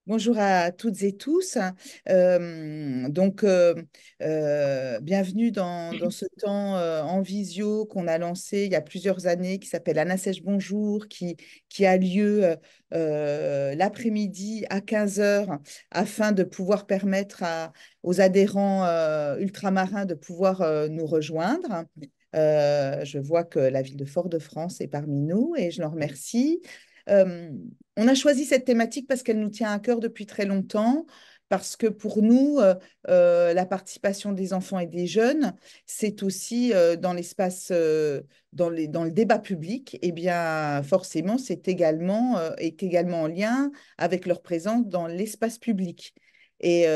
Bonjour à toutes et tous. Bienvenue dans ce temps en visio qu'on a lancé il y a plusieurs années, qui s'appelle Anna Sèche Bonjour, qui a lieu l'après-midi à 15 heures, afin de pouvoir permettre aux adhérents ultramarins de pouvoir nous rejoindre. Je vois que la ville de Fort-de-France est parmi nous et je l'en remercie. Euh, on a choisi cette thématique parce qu'elle nous tient à cœur depuis très longtemps, parce que pour nous, la participation des enfants et des jeunes, c'est aussi dans l'espace, dans le débat public, et bien forcément, est également en lien avec leur présence dans l'espace public. Et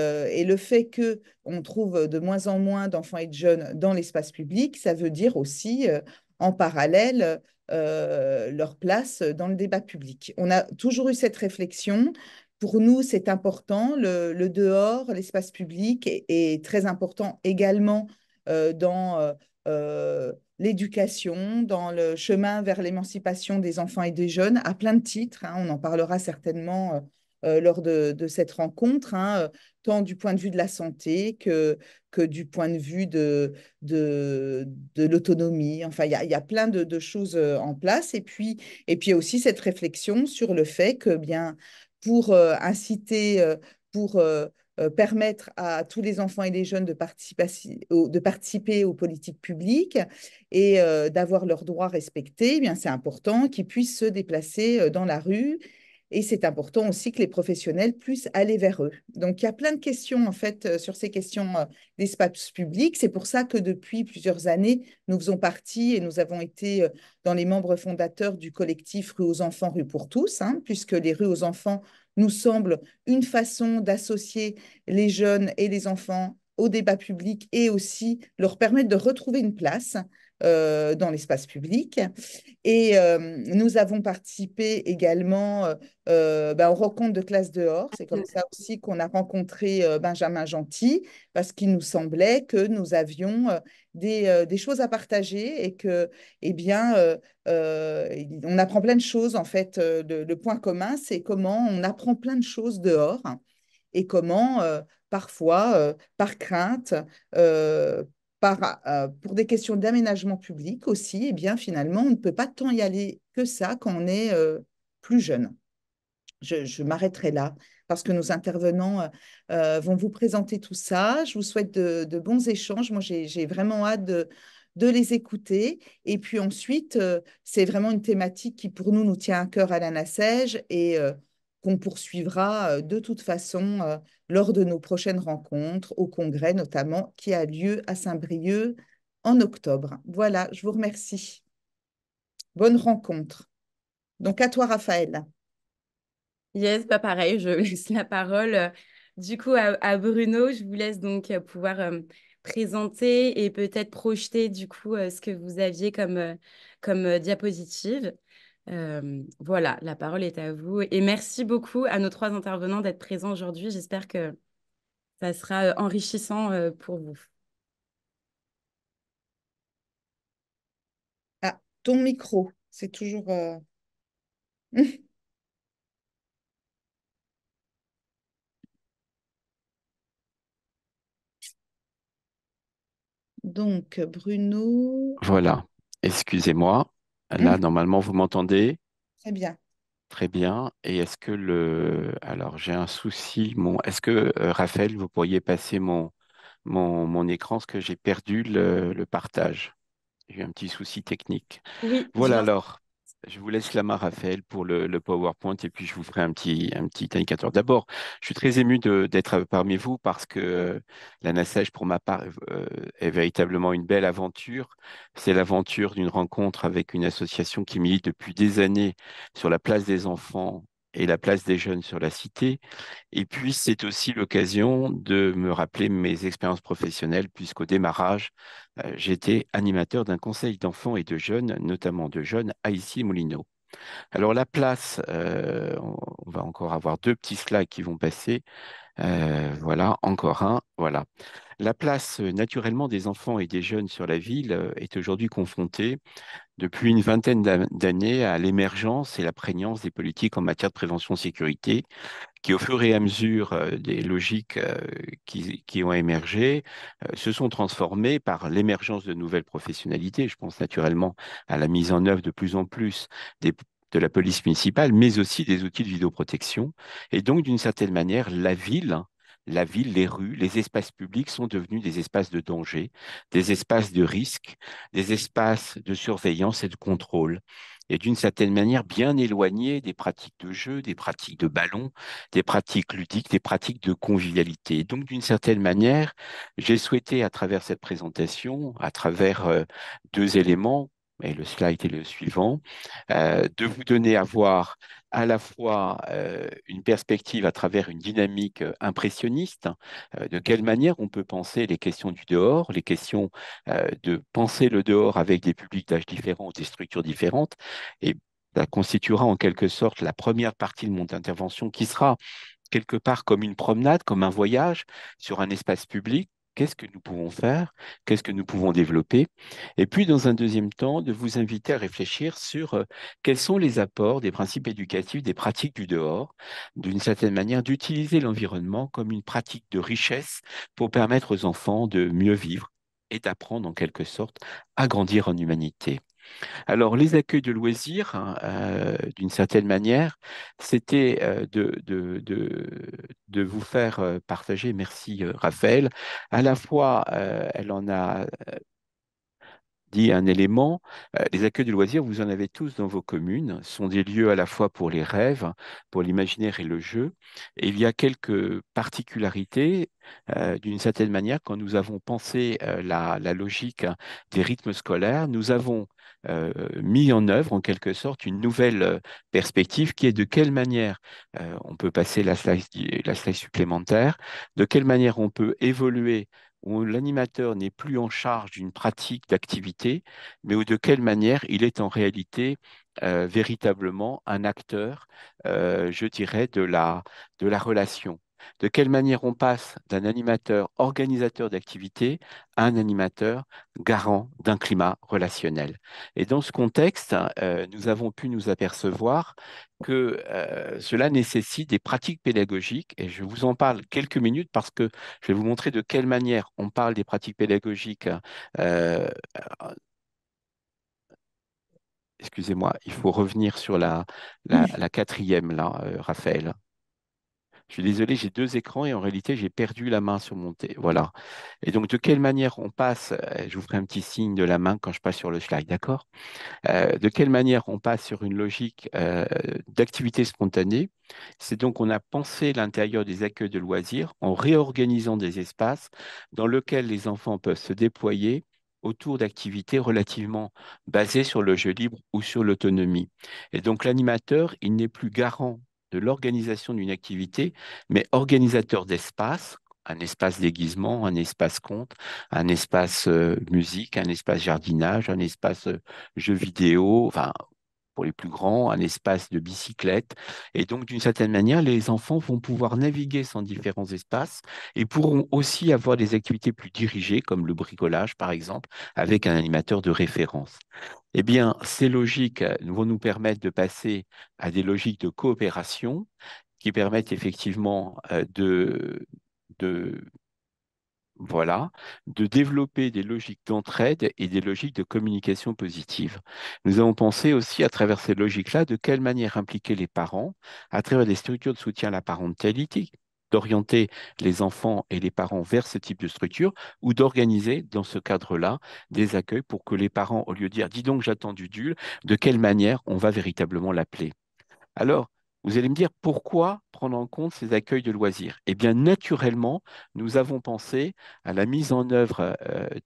le fait que on trouve de moins en moins d'enfants et de jeunes dans l'espace public, ça veut dire aussi, en parallèle, leur place dans le débat public. On a toujours eu cette réflexion. Pour nous, c'est important. Le dehors, l'espace public est très important également dans l'éducation, dans le chemin vers l'émancipation des enfants et des jeunes, à plein de titres, hein. On en parlera certainement lors de cette rencontre, hein, tant du point de vue de la santé que du point de vue de l'autonomie. Enfin, il y a plein de choses en place. Et puis, il y a aussi cette réflexion sur le fait que, bien, pour inciter, pour permettre à tous les enfants et les jeunes de participer aux politiques publiques et d'avoir leurs droits respectés, eh bien, c'est important qu'ils puissent se déplacer dans la rue. Et c'est important aussi que les professionnels puissent aller vers eux. Donc, il y a plein de questions, en fait, sur ces questions d'espace public. C'est pour ça que depuis plusieurs années, nous faisons partie et nous avons été dans les membres fondateurs du collectif Rue aux enfants, Rue pour tous, hein, puisque les rues aux enfants nous semblent une façon d'associer les jeunes et les enfants au débat public et aussi leur permettre de retrouver une place dans l'espace public. Et nous avons participé également aux rencontres de classe dehors. C'est comme ça aussi qu'on a rencontré Benjamin Gentil, parce qu'il nous semblait que nous avions des choses à partager et que, eh bien, on apprend plein de choses. En fait, le point commun, c'est comment on apprend plein de choses dehors et comment, parfois, par crainte, euh, pour des questions d'aménagement public aussi, eh bien, finalement, on ne peut pas tant y aller que ça quand on est plus jeune. Je m'arrêterai là parce que nos intervenants vont vous présenter tout ça. Je vous souhaite de bons échanges. Moi, j'ai vraiment hâte de les écouter. Et puis ensuite, c'est vraiment une thématique qui, pour nous, nous tient à cœur à la NACEJ et qu'on poursuivra de toute façon lors de nos prochaines rencontres, au congrès notamment, qui a lieu à Saint-Brieuc en octobre. Voilà, je vous remercie. Bonne rencontre. Donc, à toi, Raphaël. Yes, pas pareil, je laisse la parole du coup à Bruno. Je vous laisse donc pouvoir présenter et peut-être projeter du coup ce que vous aviez comme diapositive. Voilà, la parole est à vous. Et merci beaucoup à nos trois intervenants d'être présents aujourd'hui. J'espère que ça sera enrichissant pour vous. Ah, ton micro, c'est toujours... Donc, Bruno... Voilà, excusez-moi. Là, Hum, normalement, vous m'entendez très bien. très bien. Et est-ce que Alors, j'ai un souci. Est-ce que, Raphaël, vous pourriez passer mon écran, parce que j'ai perdu le partage. J'ai eu un petit souci technique. Oui, je Voilà, lance. alors, je vous laisse la main, Raphaël, pour le PowerPoint, et puis je vous ferai un petit indicateur. D'abord, je suis très ému d'être parmi vous, parce que la NACEJ, pour ma part, est véritablement une belle aventure. C'est l'aventure d'une rencontre avec une association qui milite depuis des années sur la place des enfants et la place des jeunes sur la cité. Et puis, c'est aussi l'occasion de me rappeler mes expériences professionnelles, puisqu'au démarrage, j'étais animateur d'un conseil d'enfants et de jeunes, notamment de jeunes à Issy-Moulineaux. Alors, la place, on va encore avoir deux petits slides qui vont passer. Voilà, encore un. Voilà. La place, naturellement, des enfants et des jeunes sur la ville est aujourd'hui confrontée depuis une vingtaine d'années à l'émergence et la prégnance des politiques en matière de prévention-sécurité, qui, au fur et à mesure des logiques qui ont émergé, se sont transformées par l'émergence de nouvelles professionnalités. Je pense naturellement à la mise en œuvre de plus en plus des de la police municipale, mais aussi des outils de vidéoprotection. Et donc, d'une certaine manière, la ville, les rues, les espaces publics sont devenus des espaces de danger, des espaces de risque, des espaces de surveillance et de contrôle. Et d'une certaine manière, bien éloignés des pratiques de jeu, des pratiques de ballon, des pratiques ludiques, des pratiques de convivialité. Donc, d'une certaine manière, j'ai souhaité, à travers cette présentation, à travers deux éléments, et le slide est le suivant, de vous donner à voir à la fois une perspective à travers une dynamique impressionniste, de quelle manière on peut penser les questions du dehors, les questions de penser le dehors avec des publics d'âge différents, des structures différentes, et ça constituera en quelque sorte la première partie de mon intervention qui sera quelque part comme une promenade, comme un voyage sur un espace public. Qu'est-ce que nous pouvons faire? Qu'est-ce que nous pouvons développer? Et puis, dans un deuxième temps, de vous inviter à réfléchir sur quels sont les apports des principes éducatifs, des pratiques du dehors, d'une certaine manière, d'utiliser l'environnement comme une pratique de richesse pour permettre aux enfants de mieux vivre et d'apprendre en quelque sorte à grandir en humanité. Alors, les accueils de loisirs, hein, d'une certaine manière, c'était de vous faire partager, merci Raphaël, à la fois, elle en a dit un élément, les accueils de loisirs, vous en avez tous dans vos communes, sont des lieux à la fois pour les rêves, pour l'imaginaire et le jeu. Et il y a quelques particularités, d'une certaine manière, quand nous avons pensé la logique des rythmes scolaires, nous avons mis en œuvre en quelque sorte une nouvelle perspective qui est de quelle manière on peut passer la slide supplémentaire, de quelle manière on peut évoluer où l'animateur n'est plus en charge d'une pratique d'activité, mais où de quelle manière il est en réalité véritablement un acteur, je dirais, de la relation. De quelle manière on passe d'un animateur organisateur d'activité à un animateur garant d'un climat relationnel. Et dans ce contexte, nous avons pu nous apercevoir que cela nécessite des pratiques pédagogiques, et je vous en parle quelques minutes parce que je vais vous montrer de quelle manière on parle des pratiques pédagogiques. euh, Excusez-moi, il faut revenir sur la quatrième, là, Raphaël. Je suis désolé, j'ai deux écrans et en réalité, j'ai perdu la main sur mon Voilà. Et donc, de quelle manière on passe, je vous ferai un petit signe de la main quand je passe sur le slide, d'accord? De quelle manière on passe sur une logique d'activité spontanée. C'est donc on a pensé l'intérieur des accueils de loisirs en réorganisant des espaces dans lesquels les enfants peuvent se déployer autour d'activités relativement basées sur le jeu libre ou sur l'autonomie. Et donc l'animateur, il n'est plus garant de l'organisation d'une activité, mais organisateur d'espace, un espace déguisement, un espace conte, un espace musique, un espace jardinage, un espace jeux vidéo, enfin, pour les plus grands, un espace de bicyclette. Et donc, d'une certaine manière, les enfants vont pouvoir naviguer dans différents espaces et pourront aussi avoir des activités plus dirigées, comme le bricolage, par exemple, avec un animateur de référence. Eh bien, ces logiques vont nous permettre de passer à des logiques de coopération qui permettent effectivement de voilà, de développer des logiques d'entraide et des logiques de communication positive. Nous avons pensé aussi à travers ces logiques-là de quelle manière impliquer les parents à travers des structures de soutien à la parentalité, d'orienter les enfants et les parents vers ce type de structure ou d'organiser dans ce cadre-là des accueils pour que les parents, au lieu de dire dis donc j'attends du DUL, de quelle manière on va véritablement l'appeler. Alors, vous allez me dire pourquoi prendre en compte ces accueils de loisirs? Eh bien, naturellement, nous avons pensé à la mise en œuvre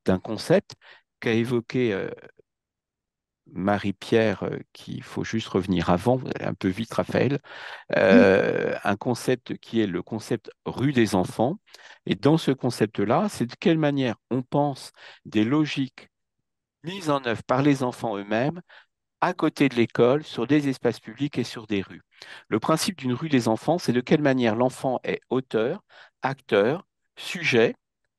d'un concept qu'a évoqué Marie-Pierre, qu'il faut juste revenir avant, vous allez un peu vite, Raphaël, un concept qui est le concept rue des enfants. Et dans ce concept-là, c'est de quelle manière on pense des logiques mises en œuvre par les enfants eux-mêmes à côté de l'école, sur des espaces publics et sur des rues. Le principe d'une rue des enfants, c'est de quelle manière l'enfant est auteur, acteur, sujet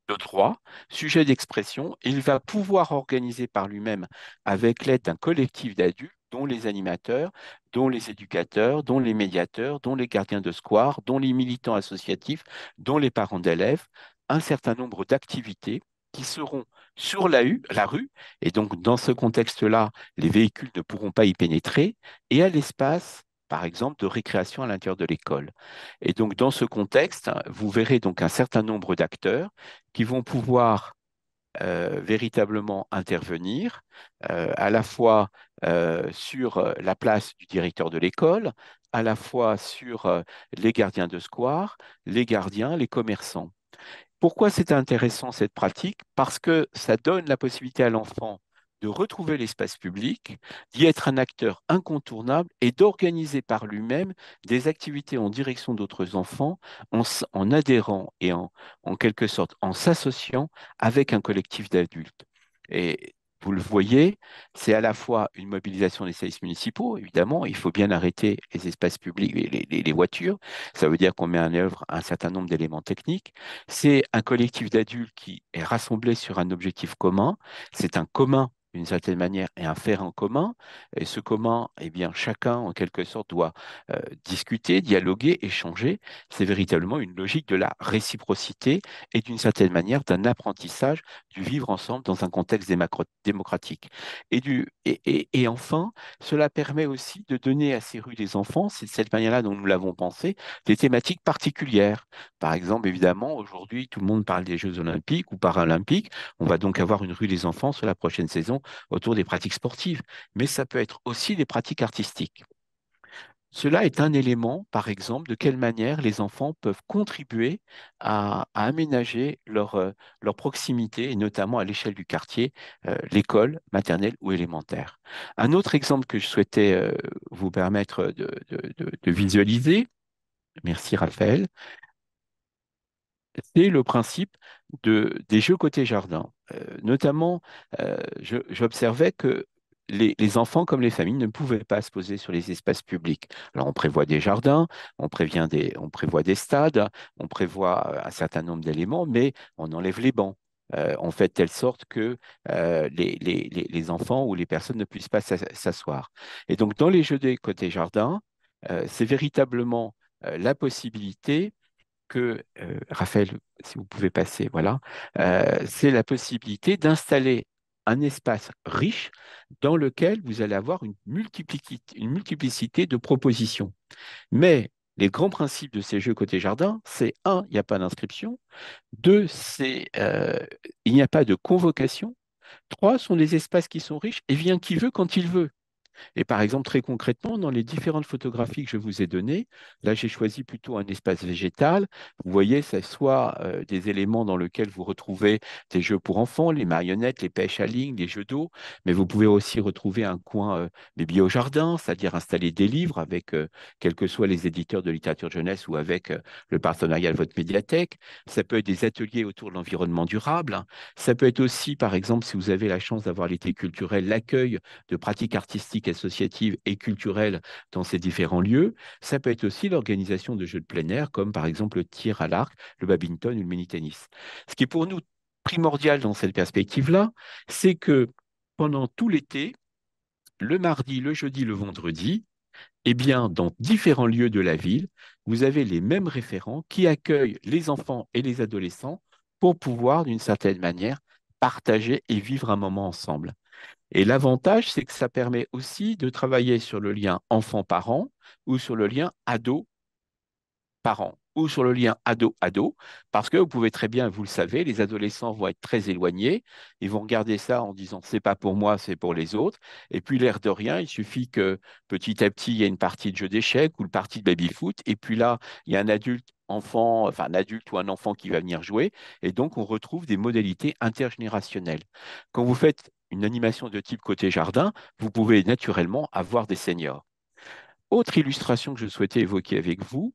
de droit, sujet d'expression, et il va pouvoir organiser par lui-même, avec l'aide d'un collectif d'adultes, dont les animateurs, dont les éducateurs, dont les médiateurs, dont les gardiens de square, dont les militants associatifs, dont les parents d'élèves, un certain nombre d'activités qui seront sur la rue, et donc dans ce contexte-là, les véhicules ne pourront pas y pénétrer, et à l'espace, par exemple, de récréation à l'intérieur de l'école. Et donc dans ce contexte, vous verrez donc un certain nombre d'acteurs qui vont pouvoir véritablement intervenir, à la fois sur la place du directeur de l'école, à la fois sur les gardiens de square, les gardiens, les commerçants. Pourquoi c'est intéressant cette pratique? Parce que ça donne la possibilité à l'enfant de retrouver l'espace public, d'y être un acteur incontournable et d'organiser par lui-même des activités en direction d'autres enfants en adhérant et en quelque sorte en s'associant avec un collectif d'adultes. Et vous le voyez, c'est à la fois une mobilisation des services municipaux, évidemment, il faut bien arrêter les espaces publics, les voitures, ça veut dire qu'on met en œuvre un certain nombre d'éléments techniques, c'est un collectif d'adultes qui est rassemblé sur un objectif commun. C'est un commun d'une certaine manière et un faire en commun. Et ce commun, eh bien, chacun, en quelque sorte, doit discuter, dialoguer, échanger. C'est véritablement une logique de la réciprocité et d'une certaine manière d'un apprentissage du vivre ensemble dans un contexte démocratique. Et enfin, cela permet aussi de donner à ces rues des enfants, c'est de cette manière-là dont nous l'avons pensé, des thématiques particulières. Par exemple, évidemment, aujourd'hui, tout le monde parle des Jeux olympiques ou paralympiques. On va donc avoir une rue des enfants sur la prochaine saison autour des pratiques sportives. Mais ça peut être aussi des pratiques artistiques. Cela est un élément, par exemple, de quelle manière les enfants peuvent contribuer à aménager leur proximité, et notamment à l'échelle du quartier, l'école maternelle ou élémentaire. Un autre exemple que je souhaitais vous permettre de visualiser, merci Raphaël, c'est le principe des jeux côté jardin. Notamment, j'observais que les enfants comme les familles ne pouvaient pas se poser sur les espaces publics. Alors on prévoit des jardins, on prévoit des stades, on prévoit un certain nombre d'éléments, mais on enlève les bancs. On fait de telle sorte que les enfants ou les personnes ne puissent pas s'asseoir. Et donc dans les jeux des côté jardin, c'est véritablement la possibilité que, Raphaël, si vous pouvez passer, voilà, c'est la possibilité d'installer un espace riche dans lequel vous allez avoir une multiplicité de propositions. Mais les grands principes de ces jeux côté jardin, c'est un, il n'y a pas d'inscription, deux, il n'y a pas de convocation, trois, sont des espaces qui sont riches et vient qui veut quand il veut. Et par exemple, très concrètement, dans les différentes photographies que je vous ai données, là, j'ai choisi plutôt un espace végétal. Vous voyez, c'est soit des éléments dans lesquels vous retrouvez des jeux pour enfants, les marionnettes, les pêches à ligne, les jeux d'eau, mais vous pouvez aussi retrouver un coin des biojardins, c'est-à-dire installer des livres avec, quels que soient les éditeurs de littérature jeunesse ou avec le partenariat de votre médiathèque. Ça peut être des ateliers autour de l'environnement durable. Ça peut être aussi, par exemple, si vous avez la chance d'avoir l'été culturel, l'accueil de pratiques artistiques, associatives et culturelles dans ces différents lieux. Ça peut être aussi l'organisation de jeux de plein air, comme par exemple le tir à l'arc, le badminton ou le mini-tennis. Ce qui est pour nous primordial dans cette perspective-là, c'est que pendant tout l'été, le mardi, le jeudi, le vendredi, eh bien, dans différents lieux de la ville, vous avez les mêmes référents qui accueillent les enfants et les adolescents pour pouvoir, d'une certaine manière, partager et vivre un moment ensemble. Et l'avantage, c'est que ça permet aussi de travailler sur le lien enfant-parent ou sur le lien ado-parent ou sur le lien ado-ado, parce que vous pouvez très bien, vous le savez, les adolescents vont être très éloignés, ils vont regarder ça en disant c'est pas pour moi, c'est pour les autres, et puis l'air de rien, il suffit que petit à petit, il y ait une partie de jeu d'échecs ou une partie de baby-foot, et puis là, il y a un adulte enfant, enfin un adulte ou un enfant qui va venir jouer, et donc on retrouve des modalités intergénérationnelles. Quand vous faites une animation de type côté jardin, vous pouvez naturellement avoir des seniors. Autre illustration que je souhaitais évoquer avec vous,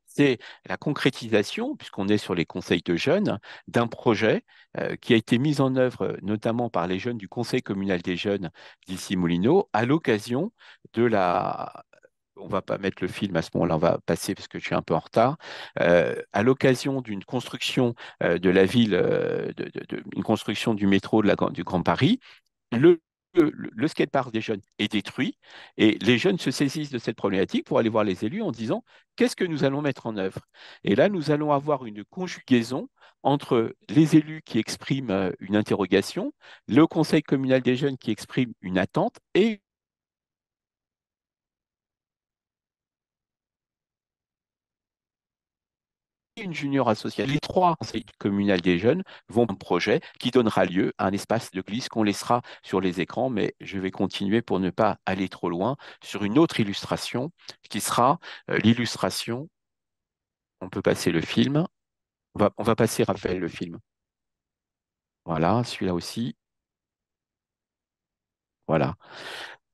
c'est la concrétisation, puisqu'on est sur les conseils de jeunes, d'un projet qui a été mis en œuvre notamment par les jeunes du Conseil communal des jeunes d'ici Moulineau à l'occasion de la... On va pas mettre le film à ce moment-là, on va passer parce que je suis un peu en retard. À l'occasion d'une construction de la ville, une construction du métro du Grand Paris, le le skatepark des jeunes est détruit et les jeunes se saisissent de cette problématique pour aller voir les élus en disant qu'est-ce que nous allons mettre en œuvre? Et là, nous allons avoir une conjugaison entre les élus qui expriment une interrogation, le conseil communal des jeunes qui exprime une attente et une junior associée. Les trois conseils communaux des jeunes vont un projet qui donnera lieu à un espace de glisse qu'on laissera sur les écrans, mais je vais continuer pour ne pas aller trop loin sur une autre illustration qui sera l'illustration. On peut passer le film. On va passer, Raphaël, le film. Voilà, celui-là aussi. Voilà.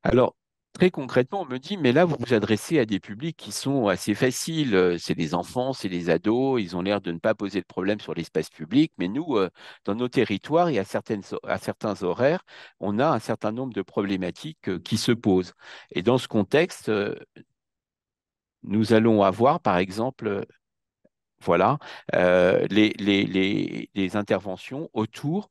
Alors, très concrètement, on me dit, mais là, vous vous adressez à des publics qui sont assez faciles. C'est les enfants, c'est les ados, ils ont l'air de ne pas poser de problème sur l'espace public. Mais nous, dans nos territoires et à certains horaires, on a un certain nombre de problématiques qui se posent. Et dans ce contexte, nous allons avoir, par exemple, voilà, les interventions autour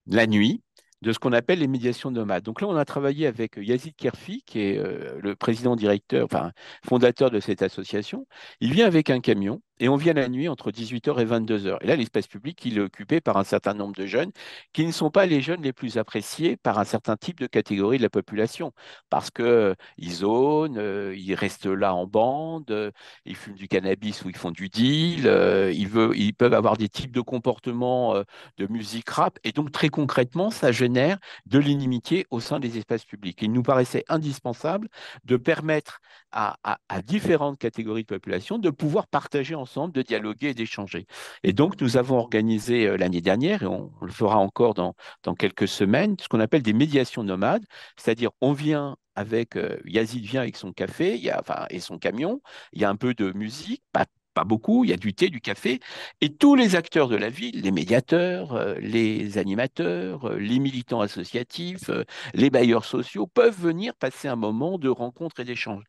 la nuit de ce qu'on appelle les médiations nomades. Donc là, on a travaillé avec Yazid Kerfi, qui est le président directeur, enfin fondateur de cette association. Il vient avec un camion et on vient la nuit entre 18h et 22h. Et là, l'espace public, il est occupé par un certain nombre de jeunes qui ne sont pas les jeunes les plus appréciés par un certain type de catégorie de la population parce que ils zonent, ils restent là en bande, ils fument du cannabis ou ils font du deal, ils peuvent avoir des types de comportements de musique rap. Et donc, très concrètement, ça génère de l'inimitié au sein des espaces publics. Il nous paraissait indispensable de permettre à différentes catégories de population de pouvoir partager ensemble, de dialoguer et d'échanger. Et donc, nous avons organisé l'année dernière, et on le fera encore dans quelques semaines, ce qu'on appelle des médiations nomades, c'est-à-dire on vient avec, Yazid vient avec son café enfin, et son camion, il y a un peu de musique, pas beaucoup, il y a du thé, du café, et tous les acteurs de la ville, les médiateurs, les animateurs, les militants associatifs, les bailleurs sociaux, peuvent venir passer un moment de rencontre et d'échange.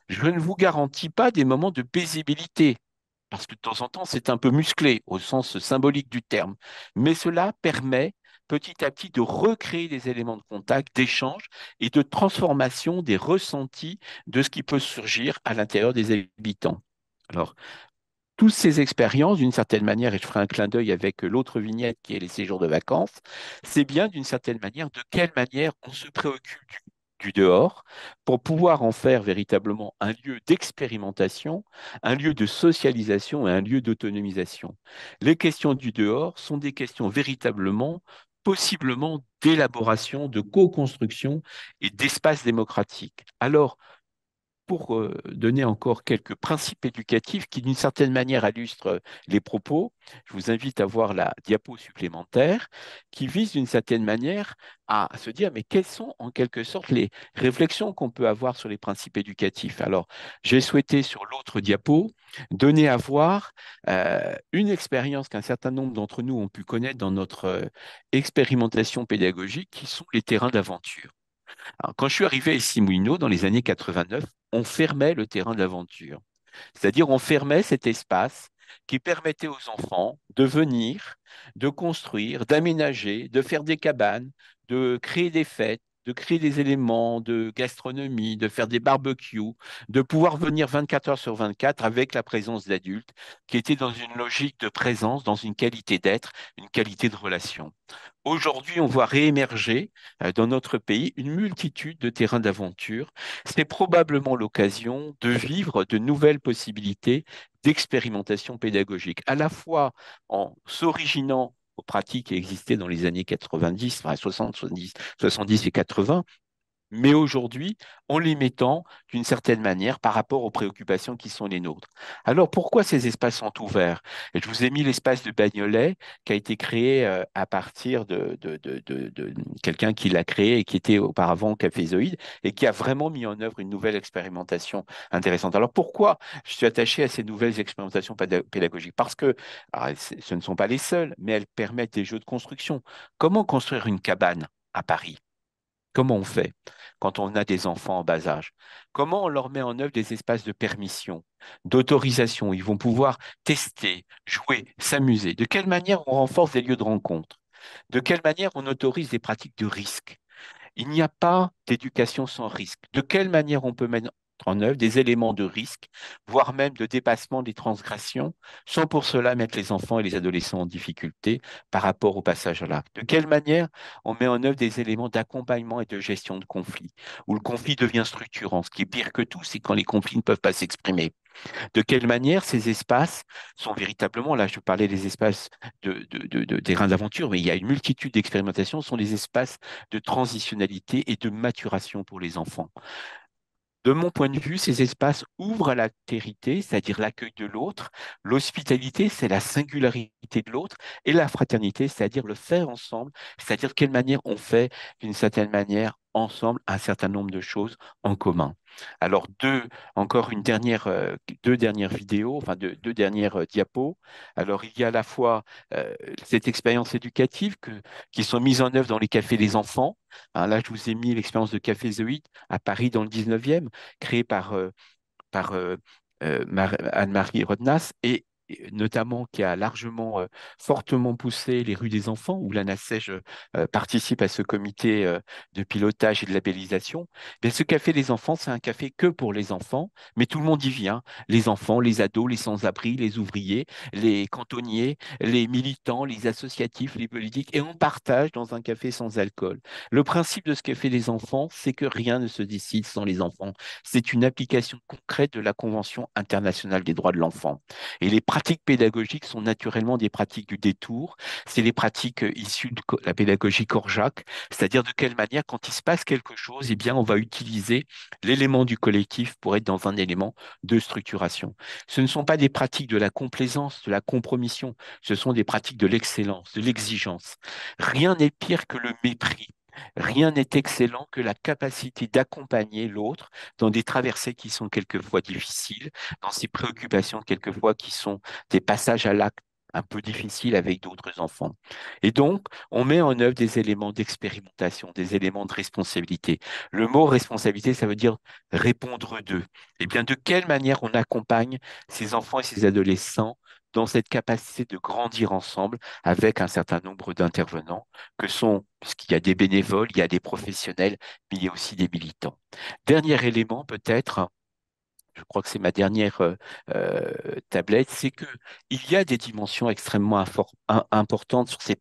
Je ne vous garantis pas des moments de paisibilité, parce que de temps en temps, c'est un peu musclé au sens symbolique du terme, mais cela permet petit à petit de recréer des éléments de contact, d'échange et de transformation des ressentis de ce qui peut surgir à l'intérieur des habitants. Alors, toutes ces expériences, d'une certaine manière, et je ferai un clin d'œil avec l'autre vignette qui est les séjours de vacances, c'est bien d'une certaine manière de quelle manière on se préoccupe du dehors pour pouvoir en faire véritablement un lieu d'expérimentation, un lieu de socialisation et un lieu d'autonomisation. Les questions du dehors sont des questions véritablement, possiblement d'élaboration, de co-construction et d'espace démocratique. Alors, pour donner encore quelques principes éducatifs qui, d'une certaine manière, illustrent les propos, je vous invite à voir la diapo supplémentaire qui vise, d'une certaine manière, à se dire, mais quelles sont en quelque sorte les réflexions qu'on peut avoir sur les principes éducatifs? Alors, j'ai souhaité, sur l'autre diapo, donner à voir une expérience qu'un certain nombre d'entre nous ont pu connaître dans notre expérimentation pédagogique, qui sont les terrains d'aventure. Alors, quand je suis arrivé à Issy-Moulineaux dans les années 89, on fermait le terrain d'aventure. C'est-à-dire, on fermait cet espace qui permettait aux enfants de venir, de construire, d'aménager, de faire des cabanes, de créer des fêtes, de créer des éléments de gastronomie, de faire des barbecues, de pouvoir venir 24 heures sur 24 avec la présence d'adultes qui étaient dans une logique de présence, dans une qualité d'être, une qualité de relation. Aujourd'hui, on voit réémerger dans notre pays une multitude de terrains d'aventure. C'est probablement l'occasion de vivre de nouvelles possibilités d'expérimentation pédagogique, à la fois en s'originant aux pratiques qui existaient dans les années 90, enfin 60, 70, 70 et 80, mais aujourd'hui en les mettant d'une certaine manière par rapport aux préoccupations qui sont les nôtres. Alors pourquoi ces espaces sont ouverts? Et je vous ai mis l'espace de Bagnolet qui a été créé à partir de quelqu'un qui l'a créé et qui était auparavant cafézoïde et qui a vraiment mis en œuvre une nouvelle expérimentation intéressante. Alors pourquoi je suis attaché à ces nouvelles expérimentations pédagogiques? Parce que alors, ce ne sont pas les seules, mais elles permettent des jeux de construction. Comment construire une cabane à Paris? Comment on fait quand on a des enfants en bas âge? Comment on leur met en œuvre des espaces de permission, d'autorisation? Ils vont pouvoir tester, jouer, s'amuser. De quelle manière on renforce des lieux de rencontre? De quelle manière on autorise des pratiques de risque? Il n'y a pas d'éducation sans risque. De quelle manière on peut mettre en œuvre des éléments de risque, voire même de dépassement des transgressions, sans pour cela mettre les enfants et les adolescents en difficulté par rapport au passage à l'acte? De quelle manière on met en œuvre des éléments d'accompagnement et de gestion de conflits, où le conflit devient structurant? Ce qui est pire que tout, c'est quand les conflits ne peuvent pas s'exprimer. De quelle manière ces espaces sont véritablement, là je parlais des espaces de terrain d'aventure, mais il y a une multitude d'expérimentations, sont des espaces de transitionnalité et de maturation pour les enfants. De mon point de vue, ces espaces ouvrent à l'altérité, c'est-à-dire l'accueil de l'autre. L'hospitalité, c'est la singularité de l'autre. Et la fraternité, c'est-à-dire le faire ensemble, c'est-à-dire de quelle manière on fait, d'une certaine manière, ensemble, un certain nombre de choses en commun. Alors, encore deux dernières vidéos, enfin deux dernières diapos. Alors, il y a à la fois cette expérience éducative qui sont mises en œuvre dans les cafés des enfants. Hein, là, je vous ai mis l'expérience de Café Zoïde à Paris dans le 19e, créée par Anne-Marie Rodnas et notamment qui a largement, fortement poussé les rues des enfants, où l'ANASEJ participe à ce comité de pilotage et de labellisation. Mais ce café des enfants, c'est un café que pour les enfants, mais tout le monde y vient. Les enfants, les ados, les sans-abri, les ouvriers, les cantonniers, les militants, les associatifs, les politiques, et on partage dans un café sans alcool. Le principe de ce café des enfants, c'est que rien ne se décide sans les enfants. C'est une application concrète de la Convention internationale des droits de l'enfant. Et les pratiques pédagogiques sont naturellement des pratiques du détour. C'est les pratiques issues de la pédagogie Korjak, c'est-à-dire de quelle manière, quand il se passe quelque chose, eh bien, on va utiliser l'élément du collectif pour être dans un élément de structuration. Ce ne sont pas des pratiques de la complaisance, de la compromission, ce sont des pratiques de l'excellence, de l'exigence. Rien n'est pire que le mépris. Rien n'est excellent que la capacité d'accompagner l'autre dans des traversées qui sont quelquefois difficiles, dans ses préoccupations quelquefois qui sont des passages à l'acte un peu difficiles avec d'autres enfants. Et donc, on met en œuvre des éléments d'expérimentation, des éléments de responsabilité. Le mot responsabilité, ça veut dire répondre d'eux. Eh bien, de quelle manière on accompagne ces enfants et ces adolescents dans cette capacité de grandir ensemble avec un certain nombre d'intervenants que sont, puisqu'il y a des bénévoles, il y a des professionnels, mais il y a aussi des militants. Dernier élément peut-être, je crois que c'est ma dernière tablette, c'est que il y a des dimensions extrêmement importantes sur ces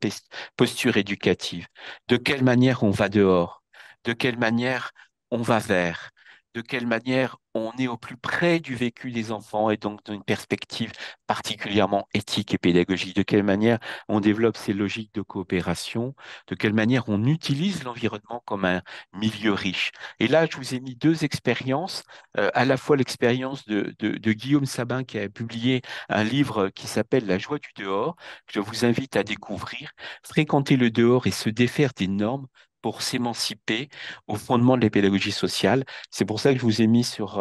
postures éducatives. De quelle manière on va dehors? De quelle manière on va vers? De quelle manière on est au plus près du vécu des enfants et donc dans une perspective particulièrement éthique et pédagogique? De quelle manière on développe ces logiques de coopération? De quelle manière on utilise l'environnement comme un milieu riche? Et là, je vous ai mis deux expériences, à la fois l'expérience de Guillaume Sabin qui a publié un livre qui s'appelle La joie du dehors, que je vous invite à découvrir, fréquenter le dehors et se défaire des normes pour s'émanciper au fondement de la pédagogie sociale. C'est pour ça que je vous ai mis sur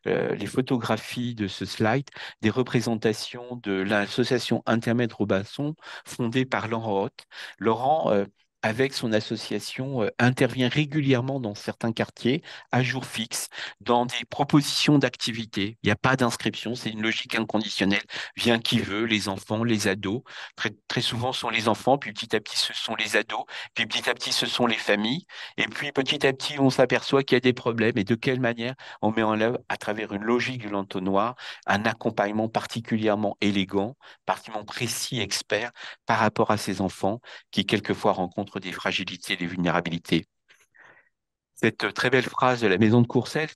les photographies de ce slide des représentations de l'association Intermède Robinson fondée par Laurent Hoth. Laurent, avec son association, intervient régulièrement dans certains quartiers à jour fixe dans des propositions d'activités. Il n'y a pas d'inscription, c'est une logique inconditionnelle. Vient qui veut, les enfants, les ados. Très, très souvent, ce sont les enfants, puis petit à petit, ce sont les ados, puis petit à petit, ce sont les familles. Et puis petit à petit, on s'aperçoit qu'il y a des problèmes. Et de quelle manière on met en œuvre, à travers une logique de l'entonnoir, un accompagnement particulièrement élégant, particulièrement précis, expert, par rapport à ces enfants qui, quelquefois, rencontrent des fragilités, des vulnérabilités. Cette très belle phrase de la Maison de Courcelles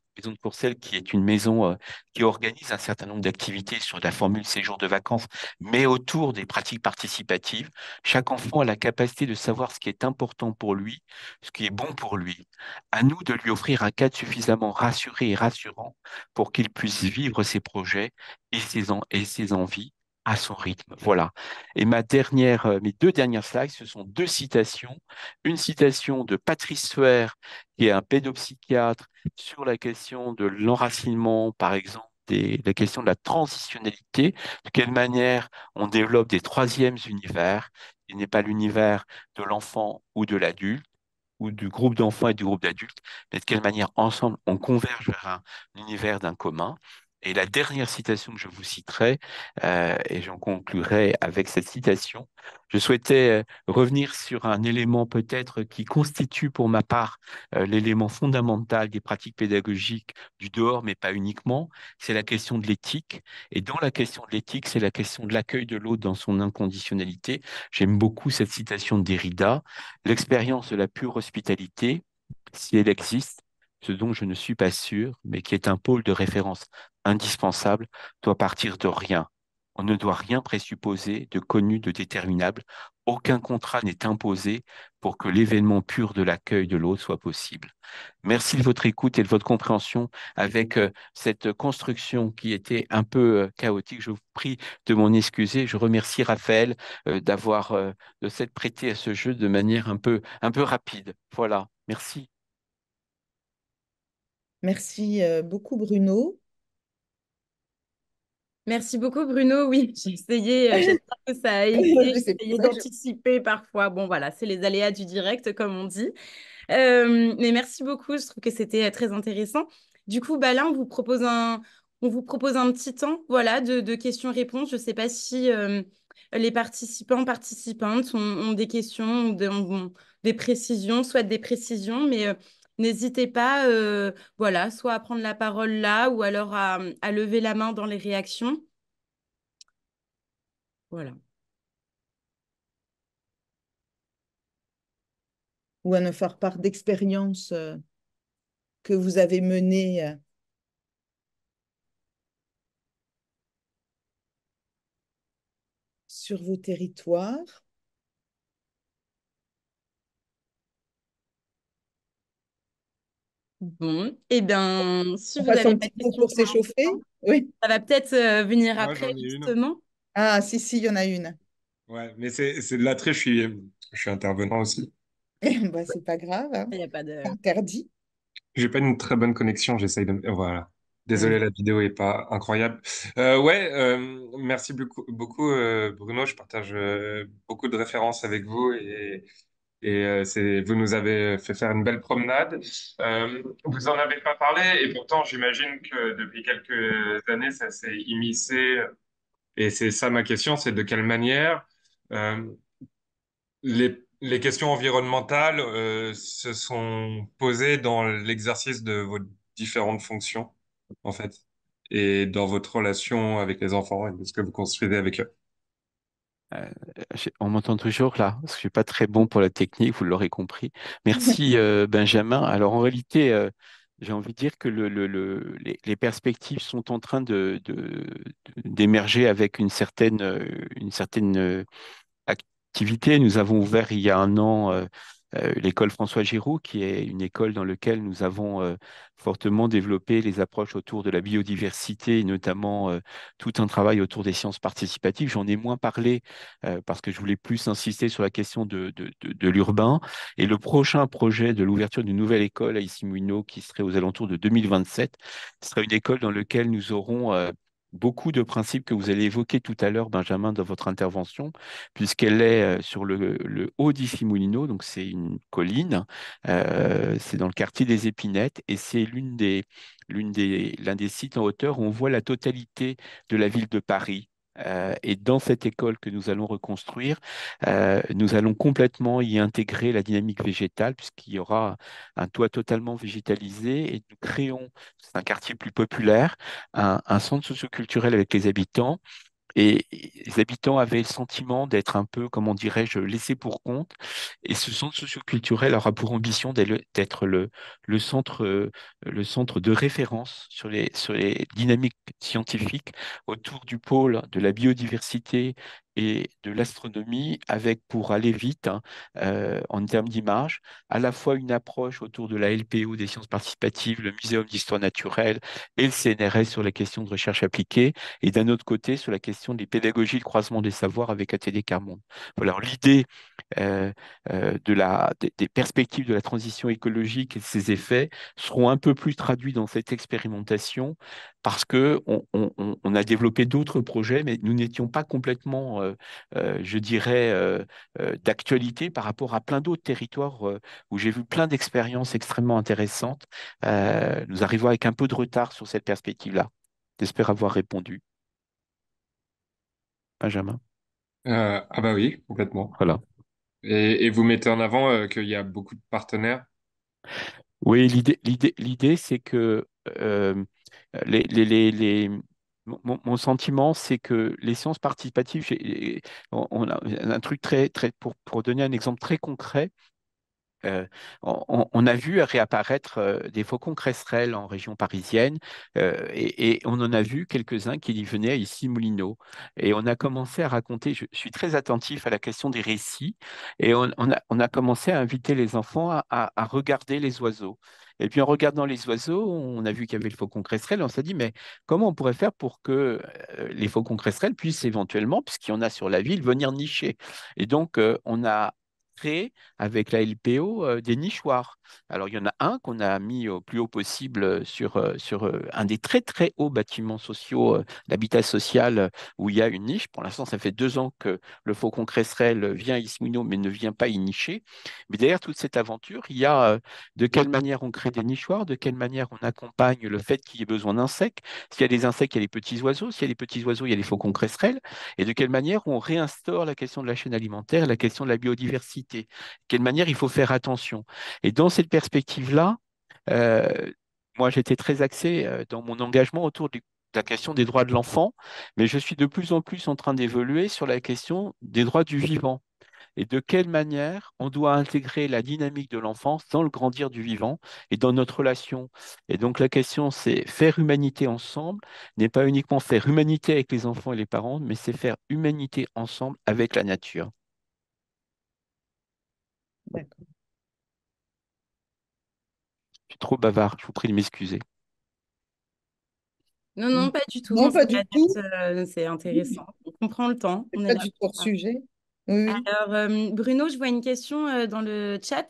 qui est une maison qui organise un certain nombre d'activités sur la formule séjour de vacances, mais autour des pratiques participatives. Chaque enfant a la capacité de savoir ce qui est important pour lui, ce qui est bon pour lui. À nous de lui offrir un cadre suffisamment rassuré et rassurant pour qu'il puisse vivre ses projets et ses envies à son rythme. Voilà. Et mes deux dernières slides, ce sont deux citations. Une citation de Patrice Fuer, qui est un pédopsychiatre, sur la question de l'enracinement, par exemple, la question de la transitionnalité, de quelle manière on développe des troisièmes univers, qui n'est pas l'univers de l'enfant ou de l'adulte, ou du groupe d'enfants et du groupe d'adultes, mais de quelle manière ensemble on converge vers un univers d'un commun. Et la dernière citation que je vous citerai, et j'en conclurai avec cette citation, je souhaitais revenir sur un élément peut-être qui constitue pour ma part l'élément fondamental des pratiques pédagogiques du dehors, mais pas uniquement, c'est la question de l'éthique. Et dans la question de l'éthique, c'est la question de l'accueil de l'autre dans son inconditionnalité. J'aime beaucoup cette citation de Derrida, l'expérience de la pure hospitalité, si elle existe, ce dont je ne suis pas sûr, mais qui est un pôle de référence indispensable, doit partir de rien. On ne doit rien présupposer de connu, de déterminable. Aucun contrat n'est imposé pour que l'événement pur de l'accueil de l'autre soit possible. Merci de votre écoute et de votre compréhension avec cette construction qui était un peu chaotique. Je vous prie de m'en excuser. Je remercie Raphaël de s'être prêté à ce jeu de manière un peu rapide. Voilà. Merci. Merci beaucoup, Bruno. Merci beaucoup, Bruno. Oui, j'ai essayé, j'espère que ça a aidé, j'ai C'est pour essayé ça que d'anticiper parfois. Bon, voilà, c'est les aléas du direct, comme on dit. Mais merci beaucoup, je trouve que c'était très intéressant. Du coup, bah là, on vous propose un petit temps voilà, de questions-réponses. Je ne sais pas si les participants, participantes ont des questions ou ont des précisions, soit des précisions, mais n'hésitez pas voilà, soit à prendre la parole là ou alors à lever la main dans les réactions. Voilà. ou à nous faire part d'expériences que vous avez menées sur vos territoires. Bon, eh bien, si On vous passe n'avez un pas de petit coup questions pour pour s'échauffer? l'instant, Oui. ça va peut-être venir Moi, après, j'en ai une. justement. Ah, si, si, il y en a une. Ouais, mais c'est de l'attrait, je suis intervenant aussi. Bah, c'est pas grave, hein. Il n'y a pas de... Interdit. J'ai pas une très bonne connexion, j'essaye de... Voilà. Mm. Désolé, la vidéo est pas incroyable. Merci beaucoup, Bruno. Je partage beaucoup de références avec vous vous nous avez fait faire une belle promenade. Vous en avez pas parlé et pourtant, j'imagine que depuis quelques années, ça s'est immiscé. Et c'est ça ma question, c'est de quelle manière euh, les questions environnementales se sont posées dans l'exercice de vos différentes fonctions, en fait, et dans votre relation avec les enfants et de ce que vous construisez avec eux. Euh, on m'entend toujours là, parce que je suis pas très bon pour la technique, vous l'aurez compris. Merci Benjamin. Alors en réalité, j'ai envie de dire que les perspectives sont en train d'émerger avec une certaine activité. Nous avons ouvert il y a un an l'école François Giroud, qui est une école dans laquelle nous avons fortement développé les approches autour de la biodiversité, et notamment tout un travail autour des sciences participatives. J'en ai moins parlé parce que je voulais plus insister sur la question de l'urbain. Et le prochain projet de l'ouverture d'une nouvelle école à Issy-Moulineaux, qui serait aux alentours de 2027, sera une école dans laquelle nous aurons beaucoup de principes que vous allez évoquer tout à l'heure, Benjamin, dans votre intervention, puisqu'elle est sur le haut d'Issy-Moulineaux, donc c'est une colline, c'est dans le quartier des Épinettes, et c'est l'un des sites en hauteur où on voit la totalité de la ville de Paris. Et dans cette école que nous allons reconstruire, nous allons complètement y intégrer la dynamique végétale, puisqu'il y aura un toit totalement végétalisé, et nous créons, c'est un quartier plus populaire, un centre socioculturel avec les habitants, et les habitants avaient le sentiment d'être un peu, comment dirais-je, laissés pour compte. Et ce centre socioculturel aura pour ambition d'être le centre de référence sur les dynamiques scientifiques autour du pôle de la biodiversité et de l'astronomie, avec, pour aller vite, hein, en termes d'image, à la fois une approche autour de la LPO des sciences participatives, le Muséum d'histoire naturelle et le CNRS sur la question de recherche appliquée, et d'un autre côté sur la question des pédagogies de croisement des savoirs avec Atelier Carmonde. Voilà, alors l'idée euh, des perspectives de la transition écologique et de ses effets seront un peu plus traduits dans cette expérimentation parce que on a développé d'autres projets, mais nous n'étions pas complètement, je dirais, d'actualité par rapport à plein d'autres territoires où j'ai vu plein d'expériences extrêmement intéressantes. Nous arrivons avec un peu de retard sur cette perspective-là. J'espère avoir répondu, Benjamin. Ah bah oui, complètement. Voilà. Et vous mettez en avant qu'il y a beaucoup de partenaires. Oui, l'idée, c'est que les, les, les, les- mon sentiment, c'est que les sciences participatives, on a un truc pour donner un exemple très concret. Euh, on a vu réapparaître des faucons cresserelles en région parisienne et on en a vu quelques-uns qui venaient ici Moulineau. Et on a commencé à raconter, je suis très attentif à la question des récits, et on a commencé à inviter les enfants à regarder les oiseaux. Et puis en regardant les oiseaux, on a vu qu'il y avait le faucon cresserelle, on s'est dit, mais comment on pourrait faire pour que les faucons cresserelles puissent éventuellement, puisqu'il y en a sur la ville, venir nicher. Et donc on a créé avec la LPO des nichoirs. Alors, il y en a un qu'on a mis au plus haut possible sur un des très, très hauts bâtiments sociaux d'habitat social où il y a une niche. Pour l'instant, ça fait 2 ans que le faucon cresserelle vient à Ismouino, mais ne vient pas y nicher. Mais derrière toute cette aventure, il y a de quelle manière on crée des nichoirs, de quelle manière on accompagne le fait qu'il y ait besoin d'insectes. S'il y a des insectes, il y a les petits oiseaux. S'il y a les petits oiseaux, il y a les faucons cresserelles. Et de quelle manière on réinstaure la question de la chaîne alimentaire, la question de la biodiversité. De quelle manière il faut faire attention. Et dans cette perspective-là, euh, moi j'étais très axé dans mon engagement autour de la question des droits de l'enfant, mais je suis de plus en plus en train d'évoluer sur la question des droits du vivant et de quelle manière on doit intégrer la dynamique de l'enfance dans le grandir du vivant et dans notre relation. Et donc la question, c'est faire humanité ensemble, n'est pas uniquement faire humanité avec les enfants et les parents, mais c'est faire humanité ensemble avec la nature. D'accord. Je suis trop bavard, je vous prie de m'excuser. Non, non, pas du tout. Non, Dans pas ces du tout. c'est intéressant. On prend le temps, on C'est est pas là du tout pour hors ça. sujet. Oui, oui. Alors, Bruno, je vois une question dans le chat.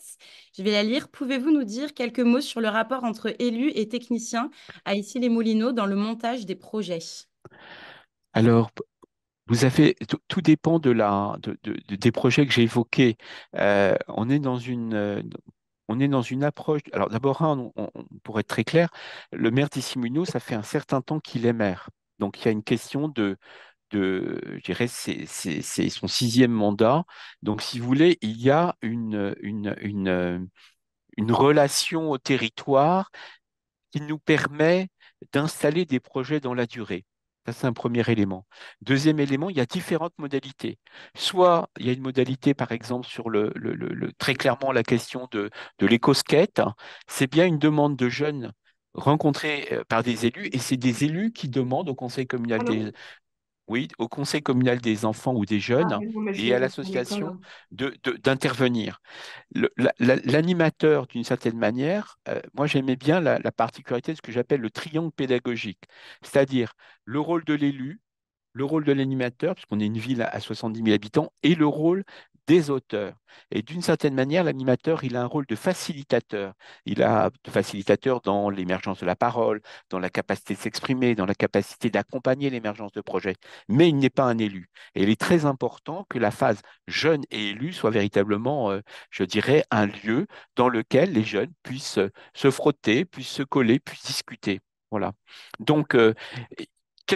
Je vais la lire. Pouvez-vous nous dire quelques mots sur le rapport entre élus et techniciens à Issy-les-Moulineaux dans le montage des projets? Alors, vous avez, tout dépend des projets que j'ai évoqués. On est dans une approche. Alors d'abord, pour être très clair, le maire d'Issy-Moulineaux, ça fait un certain temps qu'il est maire. Donc il y a une question je dirais, c'est son 6e mandat. Donc si vous voulez, il y a une relation au territoire qui nous permet d'installer des projets dans la durée. Ça, c'est un premier élément. Deuxième élément, il y a différentes modalités. Soit il y a une modalité, par exemple, sur très clairement la question de l'éco-skate. C'est bien une demande de jeunes rencontrés par des élus, et c'est des élus qui demandent au conseil communal Allô? oui, au conseil communal des enfants ou des Ah, jeunes mais non, mais je et à vais retourner l'association l'école. d'intervenir. L'animateur, d'une certaine manière, moi j'aimais bien la particularité de ce que j'appelle le triangle pédagogique, c'est-à-dire le rôle de l'élu, le rôle de l'animateur, puisqu'on est une ville à 70 000 habitants, et le rôle des auteurs. Et d'une certaine manière, l'animateur, il a un rôle de facilitateur. Il a de facilitateur dans l'émergence de la parole, dans la capacité de s'exprimer, dans la capacité d'accompagner l'émergence de projets. Mais il n'est pas un élu. Et il est très important que la phase jeune et élu soit véritablement, je dirais, un lieu dans lequel les jeunes puissent se frotter, puissent se coller, puissent discuter. Voilà. Donc,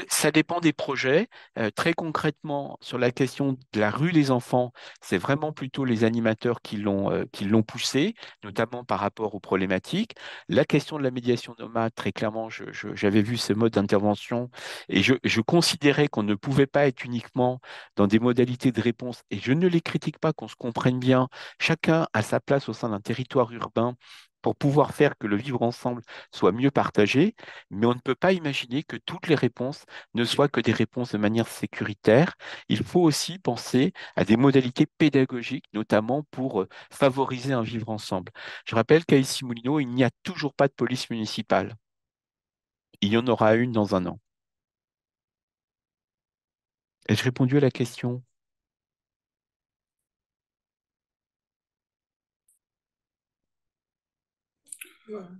ça dépend des projets. Très concrètement, sur la question de la rue des enfants, c'est vraiment plutôt les animateurs qui l'ont poussé, notamment par rapport aux problématiques. La question de la médiation nomade, très clairement, j'avais vu ce mode d'intervention et je considérais qu'on ne pouvait pas être uniquement dans des modalités de réponse, et je ne les critique pas, qu'on se comprenne bien. Chacun a sa place au sein d'un territoire urbain pour pouvoir faire que le vivre ensemble soit mieux partagé, mais on ne peut pas imaginer que toutes les réponses ne soient que des réponses de manière sécuritaire. Il faut aussi penser à des modalités pédagogiques, notamment pour favoriser un vivre ensemble. Je rappelle qu'à Issy-Moulineaux, il n'y a toujours pas de police municipale. Il y en aura une dans un an. Ai-je répondu à la question?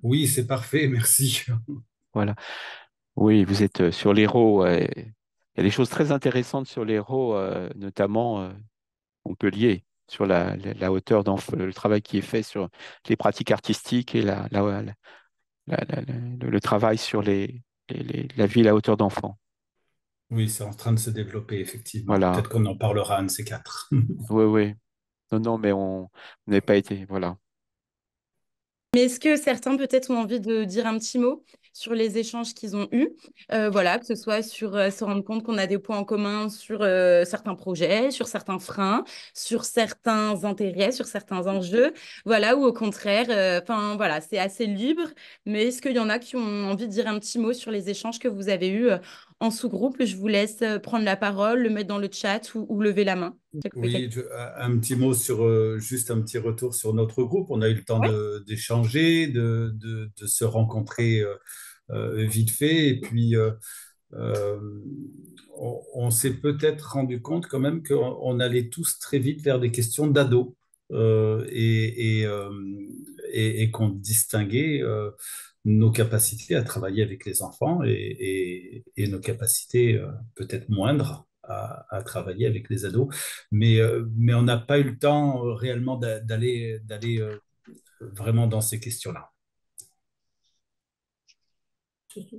Oui, c'est parfait, merci. Voilà. Oui, vous êtes sur l'Hérault. Il y a des choses très intéressantes sur l'Hérault, notamment Montpellier, sur la hauteur, le travail qui est fait sur les pratiques artistiques et le travail sur la ville à hauteur d'enfant. Oui, c'est en train de se développer, effectivement. Voilà. Peut-être qu'on en parlera un de ces quatre. Oui, oui. Non, non, mais on n'avait pas été. Voilà. Mais est-ce que certains peut-être ont envie de dire un petit mot sur les échanges qu'ils ont eus? Voilà, que ce soit sur se rendre compte qu'on a des points en commun sur certains projets, sur certains freins, sur certains intérêts, sur certains enjeux, voilà, ou au contraire, enfin voilà, c'est assez libre. Mais est-ce qu'il y en a qui ont envie de dire un petit mot sur les échanges que vous avez eus en sous-groupe? Je vous laisse prendre la parole, le mettre dans le chat ou lever la main. Oui, un petit mot sur, juste un petit retour sur notre groupe. On a eu le temps Ouais. d'échanger, de se rencontrer vite fait. Et puis, euh, on s'est peut-être rendu compte quand même qu'on allait tous très vite vers des questions d'ados et qu'on distinguait nos capacités à travailler avec les enfants et nos capacités peut-être moindres à travailler avec les ados. Mais on n'a pas eu le temps réellement d'aller vraiment dans ces questions-là.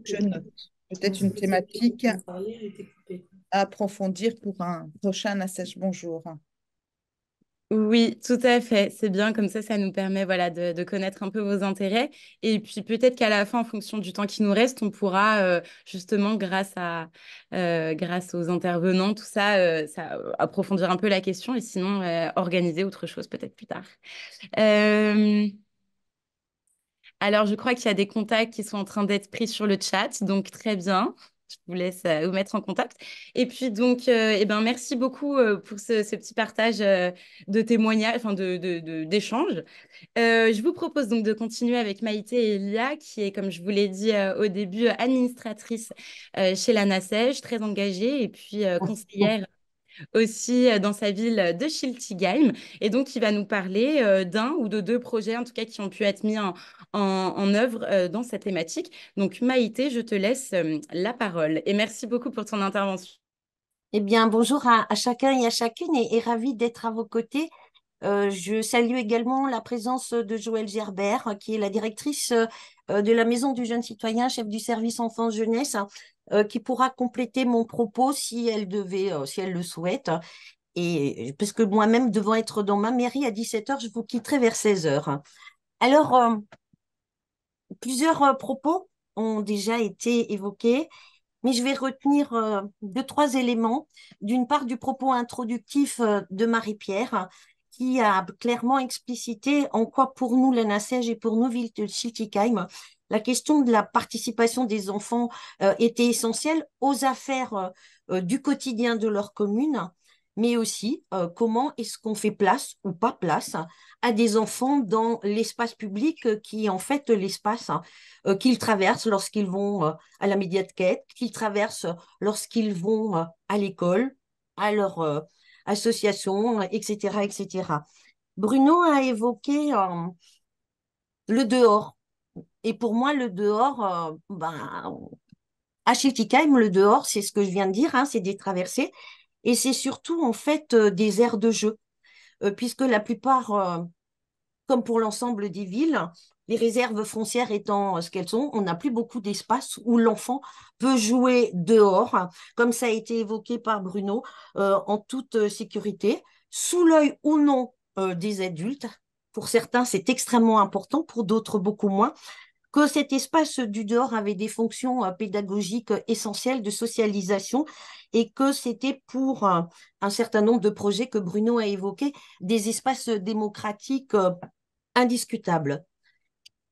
Je note. Peut-être une thématique à approfondir pour un prochain Nassèche Bonjour. Oui, tout à fait. C'est bien, comme ça nous permet voilà, de connaître un peu vos intérêts. Et puis peut-être qu'à la fin, en fonction du temps qui nous reste, on pourra justement, grâce aux intervenants, tout ça, approfondir un peu la question et sinon organiser autre chose peut-être plus tard. Euh, alors, je crois qu'il y a des contacts qui sont en train d'être pris sur le chat, donc très bien. Je vous laisse vous mettre en contact. Et puis donc, eh ben, merci beaucoup pour ce petit partage de témoignages, enfin d'échanges. Je vous propose donc de continuer avec Maïté et Elia, qui est, comme je vous l'ai dit au début, administratrice chez la NACEJ, très engagée, et puis conseillère aussi dans sa ville de Schiltigheim. Et donc, il va nous parler d'un ou de deux projets, en tout cas, qui ont pu être mis en œuvre dans cette thématique. Donc, Maïté, je te laisse la parole. Et merci beaucoup pour ton intervention. Eh bien, bonjour à chacun et à chacune et ravie d'être à vos côtés. Je salue également la présence de Joëlle Gerbert, qui est la directrice de la Maison du Jeune Citoyen, chef du service enfance-jeunesse, qui pourra compléter mon propos si elle devait, si elle le souhaite. Et parce que moi-même, devant être dans ma mairie à 17h, je vous quitterai vers 16h. Alors, plusieurs propos ont déjà été évoqués, mais je vais retenir deux, trois éléments. D'une part, du propos introductif de Marie-Pierre, qui a clairement explicité en quoi, pour nous, la NACEJ et pour nous, ville de Schiltigheim, la question de la participation des enfants était essentielle aux affaires du quotidien de leur commune, mais aussi comment est-ce qu'on fait place ou pas place à des enfants dans l'espace public qui est en fait l'espace qu'ils traversent lorsqu'ils vont à la médiathèque, qu'ils traversent lorsqu'ils vont à l'école, à leur association, etc., etc. Bruno a évoqué le dehors. Et pour moi, le dehors, à Schiltigheim, le dehors, c'est ce que je viens de dire, hein, c'est des traversées. Et c'est surtout, en fait, des aires de jeu. Puisque la plupart, comme pour l'ensemble des villes, les réserves foncières étant ce qu'elles sont, on n'a plus beaucoup d'espace où l'enfant peut jouer dehors, comme ça a été évoqué par Bruno, en toute sécurité, sous l'œil ou non des adultes. Pour certains, c'est extrêmement important, pour d'autres, beaucoup moins, que cet espace du dehors avait des fonctions pédagogiques essentielles de socialisation et que c'était pour un certain nombre de projets que Bruno a évoqués, des espaces démocratiques indiscutables.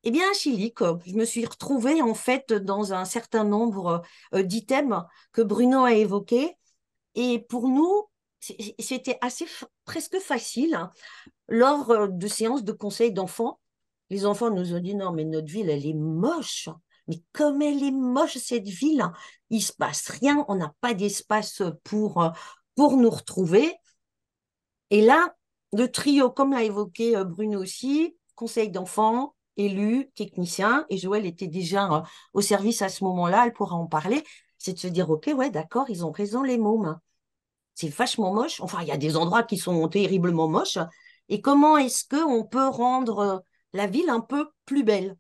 Eh bien, à Chilique, je me suis retrouvée en fait dans un certain nombre d'items que Bruno a évoqués. Et pour nous, c'était assez presque facile hein, lors de séances de conseil d'enfants. Les enfants nous ont dit non, mais notre ville, elle est moche. Mais comme elle est moche, cette ville, il se passe rien, on n'a pas d'espace pour nous retrouver. Et là, le trio, comme l'a évoqué Bruno aussi, conseil d'enfants, élus, techniciens, et Joël était déjà au service à ce moment-là, elle pourra en parler, c'est de se dire, OK, ouais, d'accord, ils ont raison les mômes. C'est vachement moche. Enfin, il y a des endroits qui sont terriblement moches. Et comment est-ce qu'on peut rendre la ville un peu plus belle?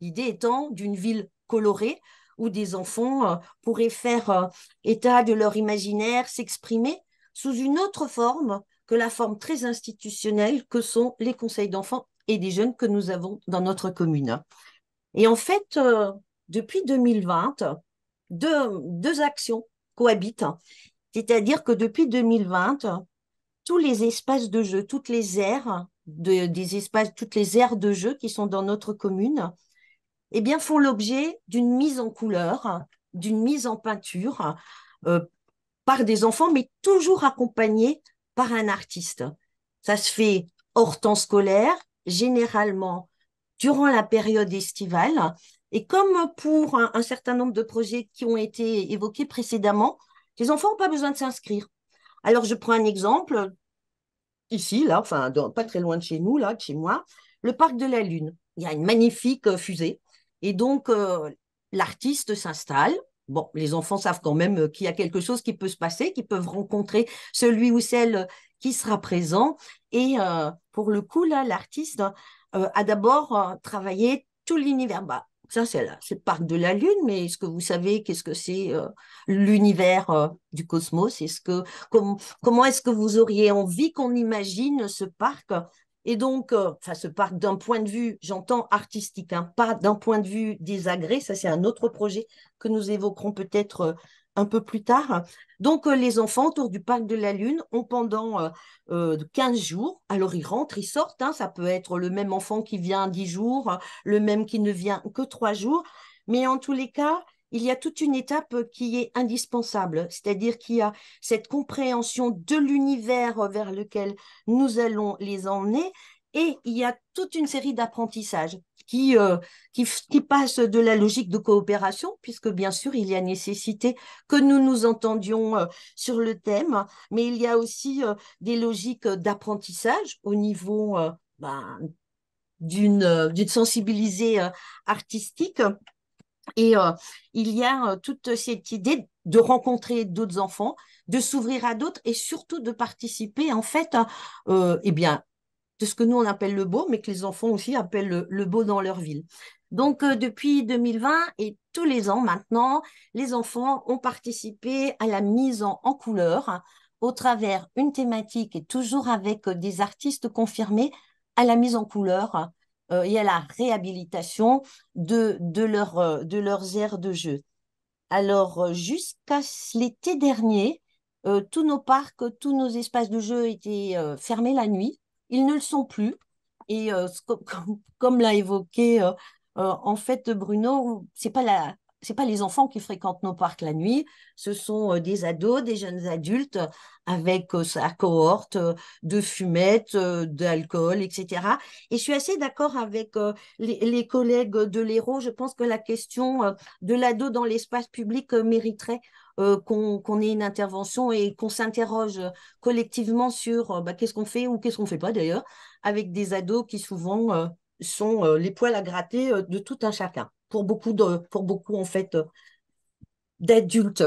L'idée étant d'une ville colorée où des enfants pourraient faire état de leur imaginaire, s'exprimer sous une autre forme que la forme très institutionnelle que sont les conseils d'enfants et des jeunes que nous avons dans notre commune. Et en fait, depuis 2020, deux actions cohabitent. C'est-à-dire que depuis 2020, tous les espaces de jeu, toutes les aires toutes les aires de jeu qui sont dans notre commune, eh bien, font l'objet d'une mise en couleur, d'une mise en peinture euh, par des enfants, mais toujours accompagnés par un artiste. Ça se fait hors temps scolaire, généralement durant la période estivale. Et comme pour un certain nombre de projets qui ont été évoqués précédemment, les enfants n'ont pas besoin de s'inscrire. Alors, je prends un exemple, ici, là, enfin, pas très loin de chez nous, là, de chez moi, le parc de la Lune. Il y a une magnifique fusée. Et donc, l'artiste s'installe. Bon, les enfants savent quand même qu'il y a quelque chose qui peut se passer, qu'ils peuvent rencontrer celui ou celle qui sera présent. Et pour le coup, là, l'artiste a d'abord travaillé tout l'univers. Bah, ça, c'est le parc de la Lune, mais est-ce que vous savez qu'est-ce que c'est l'univers du cosmos? Comment est-ce que vous auriez envie qu'on imagine ce parc? Et donc, enfin, ce parc d'un point de vue, j'entends artistique, hein, pas d'un point de vue des agrès, ça c'est un autre projet que nous évoquerons peut-être un peu plus tard. Donc, les enfants autour du parc de la Lune ont pendant 15 jours, alors ils rentrent, ils sortent, hein, ça peut être le même enfant qui vient 10 jours, le même qui ne vient que 3 jours, mais en tous les cas, il y a toute une étape qui est indispensable, c'est-à-dire qu'il y a cette compréhension de l'univers vers lequel nous allons les emmener et il y a toute une série d'apprentissages qui, qui passent de la logique de coopération, puisque bien sûr, il y a nécessité que nous nous entendions sur le thème, mais il y a aussi des logiques d'apprentissage au niveau d'une sensibilité artistique. Et il y a toute cette idée de rencontrer d'autres enfants, de s'ouvrir à d'autres et surtout de participer en fait eh bien, de ce que nous on appelle le beau, mais que les enfants aussi appellent le beau dans leur ville. Donc depuis 2020 et tous les ans maintenant, les enfants ont participé à la mise en couleur au travers une thématique et toujours avec des artistes confirmés à la mise en couleur et à la réhabilitation de leurs aires de jeu. Alors, jusqu'à l'été dernier, tous nos parcs, tous nos espaces de jeu étaient fermés la nuit. Ils ne le sont plus. Et comme l'a évoqué en fait Bruno, c'est pas les enfants qui fréquentent nos parcs la nuit, ce sont des ados, des jeunes adultes avec sa cohorte de fumettes, d'alcool, etc. Et je suis assez d'accord avec les collègues de l'Hérault. Je pense que la question de l'ado dans l'espace public mériterait qu'on ait une intervention et qu'on s'interroge collectivement sur qu'est-ce qu'on fait ou qu'est-ce qu'on fait pas d'ailleurs avec des ados qui souvent sont les poils à gratter de tout un chacun pour beaucoup en fait d'adultes.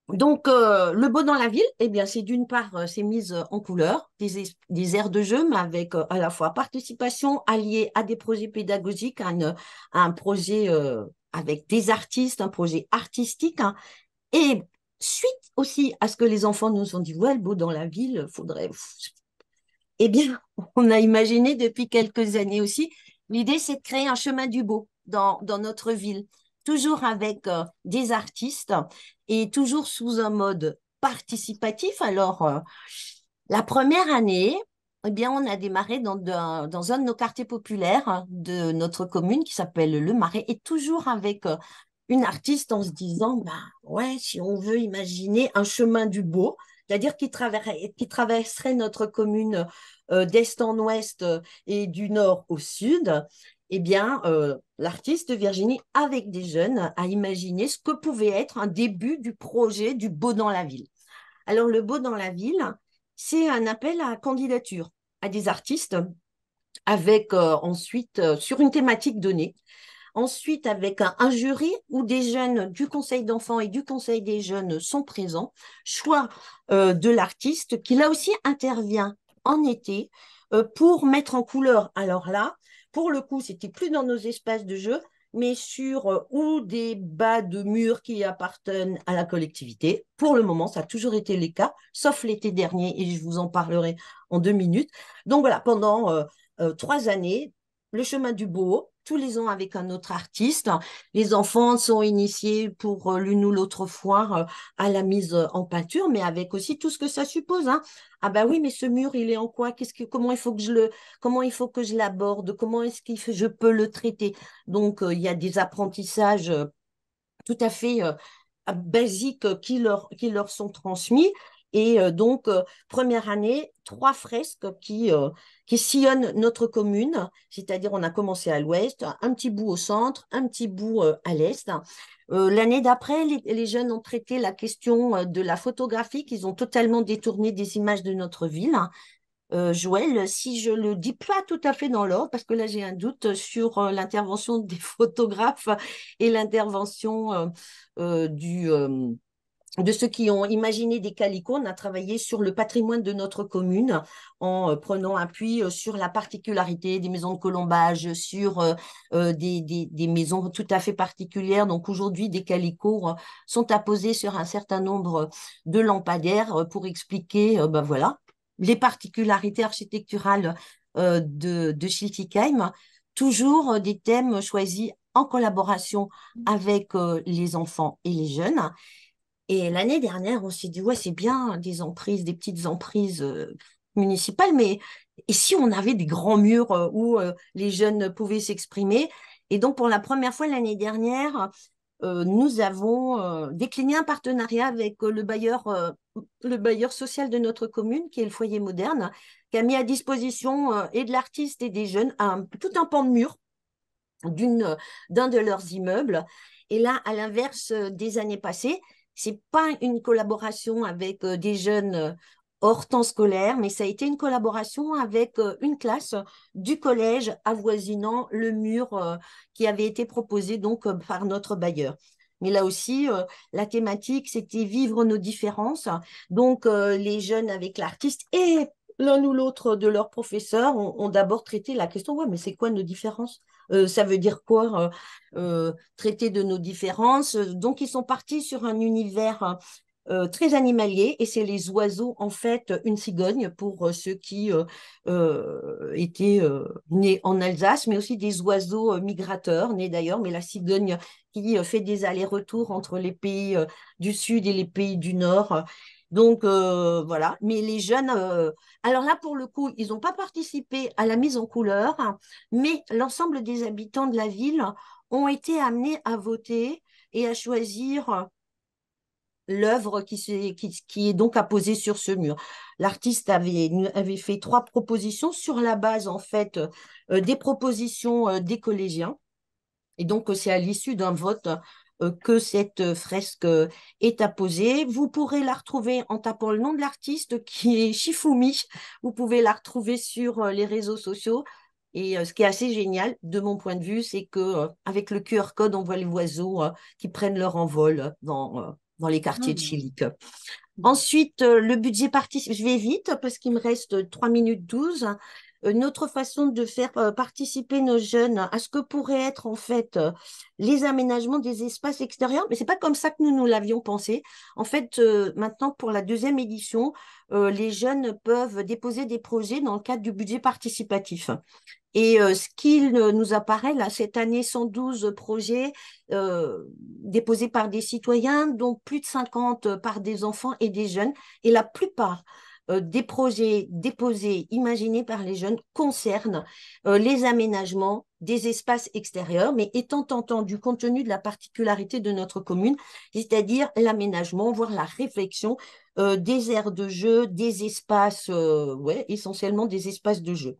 Donc, le beau dans la ville, eh bien, c'est d'une part ces mises en couleur, des aires de jeu, mais avec à la fois participation alliée à des projets pédagogiques, à un projet avec des artistes, un projet artistique, hein, et suite aussi à ce que les enfants nous ont dit, ouais, le beau dans la ville, faudrait. Eh bien, on a imaginé depuis quelques années aussi, l'idée c'est de créer un chemin du beau dans notre ville, toujours avec des artistes et toujours sous un mode participatif. Alors, la première année, eh bien, on a démarré dans un de nos quartiers populaires de notre commune qui s'appelle Le Marais et toujours avec une artiste en se disant, bah ouais, si on veut imaginer un chemin du beau, c'est-à-dire qui traverserait notre commune d'est en ouest et du nord au sud, eh bien, l'artiste Virginie, avec des jeunes, a imaginé ce que pouvait être un début du projet du beau dans la ville. Alors, le beau dans la ville, c'est un appel à candidature à des artistes avec ensuite sur une thématique donnée. Ensuite, avec un jury où des jeunes du conseil d'enfants et du conseil des jeunes sont présents, choix de l'artiste qui là aussi intervient en été pour mettre en couleur. Alors là, pour le coup, c'était plus dans nos espaces de jeu, mais sur ou des bas de murs qui appartiennent à la collectivité. Pour le moment, ça a toujours été le cas, sauf l'été dernier, et je vous en parlerai en 2 minutes. Donc voilà, pendant 3 années, le chemin du Beau, tous les ans avec un autre artiste. Les enfants sont initiés pour l'une ou l'autre fois à la mise en peinture, mais avec aussi tout ce que ça suppose, hein. Ah bah oui, mais ce mur, il est en quoi? Comment il faut que je l'aborde? Comment est-ce que je peux le traiter? Donc, il y a des apprentissages tout à fait basiques qui leur sont transmis. Et donc, première année, 3 fresques qui sillonnent notre commune, c'est-à-dire on a commencé à l'ouest, un petit bout au centre, un petit bout à l'est. L'année d'après, les jeunes ont traité la question de la photographie, qu'ils ont totalement détourné des images de notre ville. Joël, si je le dis pas tout à fait dans l'ordre, parce que là j'ai un doute sur l'intervention des photographes et l'intervention de ceux qui ont imaginé des calicots. On a travaillé sur le patrimoine de notre commune en prenant appui sur la particularité des maisons de colombage, sur des maisons tout à fait particulières. Donc aujourd'hui, des calicots sont apposés sur un certain nombre de lampadaires pour expliquer, ben voilà, les particularités architecturales de Schiltigheim. Toujours des thèmes choisis en collaboration avec les enfants et les jeunes. Et l'année dernière, on s'est dit, ouais, c'est bien des emprises, des petites emprises municipales, mais et si on avait des grands murs où les jeunes pouvaient s'exprimer? Et donc, pour la première fois l'année dernière, nous avons décliné un partenariat avec le bailleur social de notre commune, qui est le Foyer Moderne, qui a mis à disposition et de l'artiste et des jeunes tout un pan de mur d'un de leurs immeubles. Et là, à l'inverse des années passées, c'est pas une collaboration avec des jeunes hors temps scolaire, mais ça a été une collaboration avec une classe du collège avoisinant le mur qui avait été proposé donc par notre bailleur. Mais là aussi, la thématique, c'était vivre nos différences. Donc, les jeunes avec l'artiste et l'un ou l'autre de leurs professeurs ont d'abord traité la question, ouais, mais c'est quoi nos différences? Ça veut dire quoi traiter de nos différences? Donc, ils sont partis sur un univers très animalier et c'est les oiseaux, en fait, une cigogne pour ceux qui étaient nés en Alsace, mais aussi des oiseaux migrateurs, nés d'ailleurs, mais la cigogne qui fait des allers-retours entre les pays du Sud et les pays du Nord. Donc, voilà. Mais les jeunes, alors là, pour le coup, ils n'ont pas participé à la mise en couleur, mais l'ensemble des habitants de la ville ont été amenés à voter et à choisir l'œuvre qui est donc apposée sur ce mur. L'artiste avait fait 3 propositions sur la base, en fait, des propositions des collégiens. Et donc, c'est à l'issue d'un vote que cette fresque est apposée. Vous pourrez la retrouver en tapant le nom de l'artiste qui est Shifumi. Vous pouvez la retrouver sur les réseaux sociaux. Et ce qui est assez génial, de mon point de vue, c'est que avec le QR code, on voit les oiseaux qui prennent leur envol dans les quartiers de Chilique. Ensuite, le budget participe. Je vais vite parce qu'il me reste 3 minutes 12. Une autre façon de faire participer nos jeunes à ce que pourraient être en fait les aménagements des espaces extérieurs, mais c'est pas comme ça que nous l'avions pensé. En fait, maintenant pour la 2e édition, les jeunes peuvent déposer des projets dans le cadre du budget participatif. Et ce qu'il nous apparaît là, cette année, 112 projets déposés par des citoyens, dont plus de 50 par des enfants et des jeunes. Et la plupart des projets déposés, imaginés par les jeunes, concernent les aménagements des espaces extérieurs, mais étant entendu compte tenu de la particularité de notre commune, c'est-à-dire l'aménagement, voire la réflexion des aires de jeu, des espaces, essentiellement des espaces de jeu.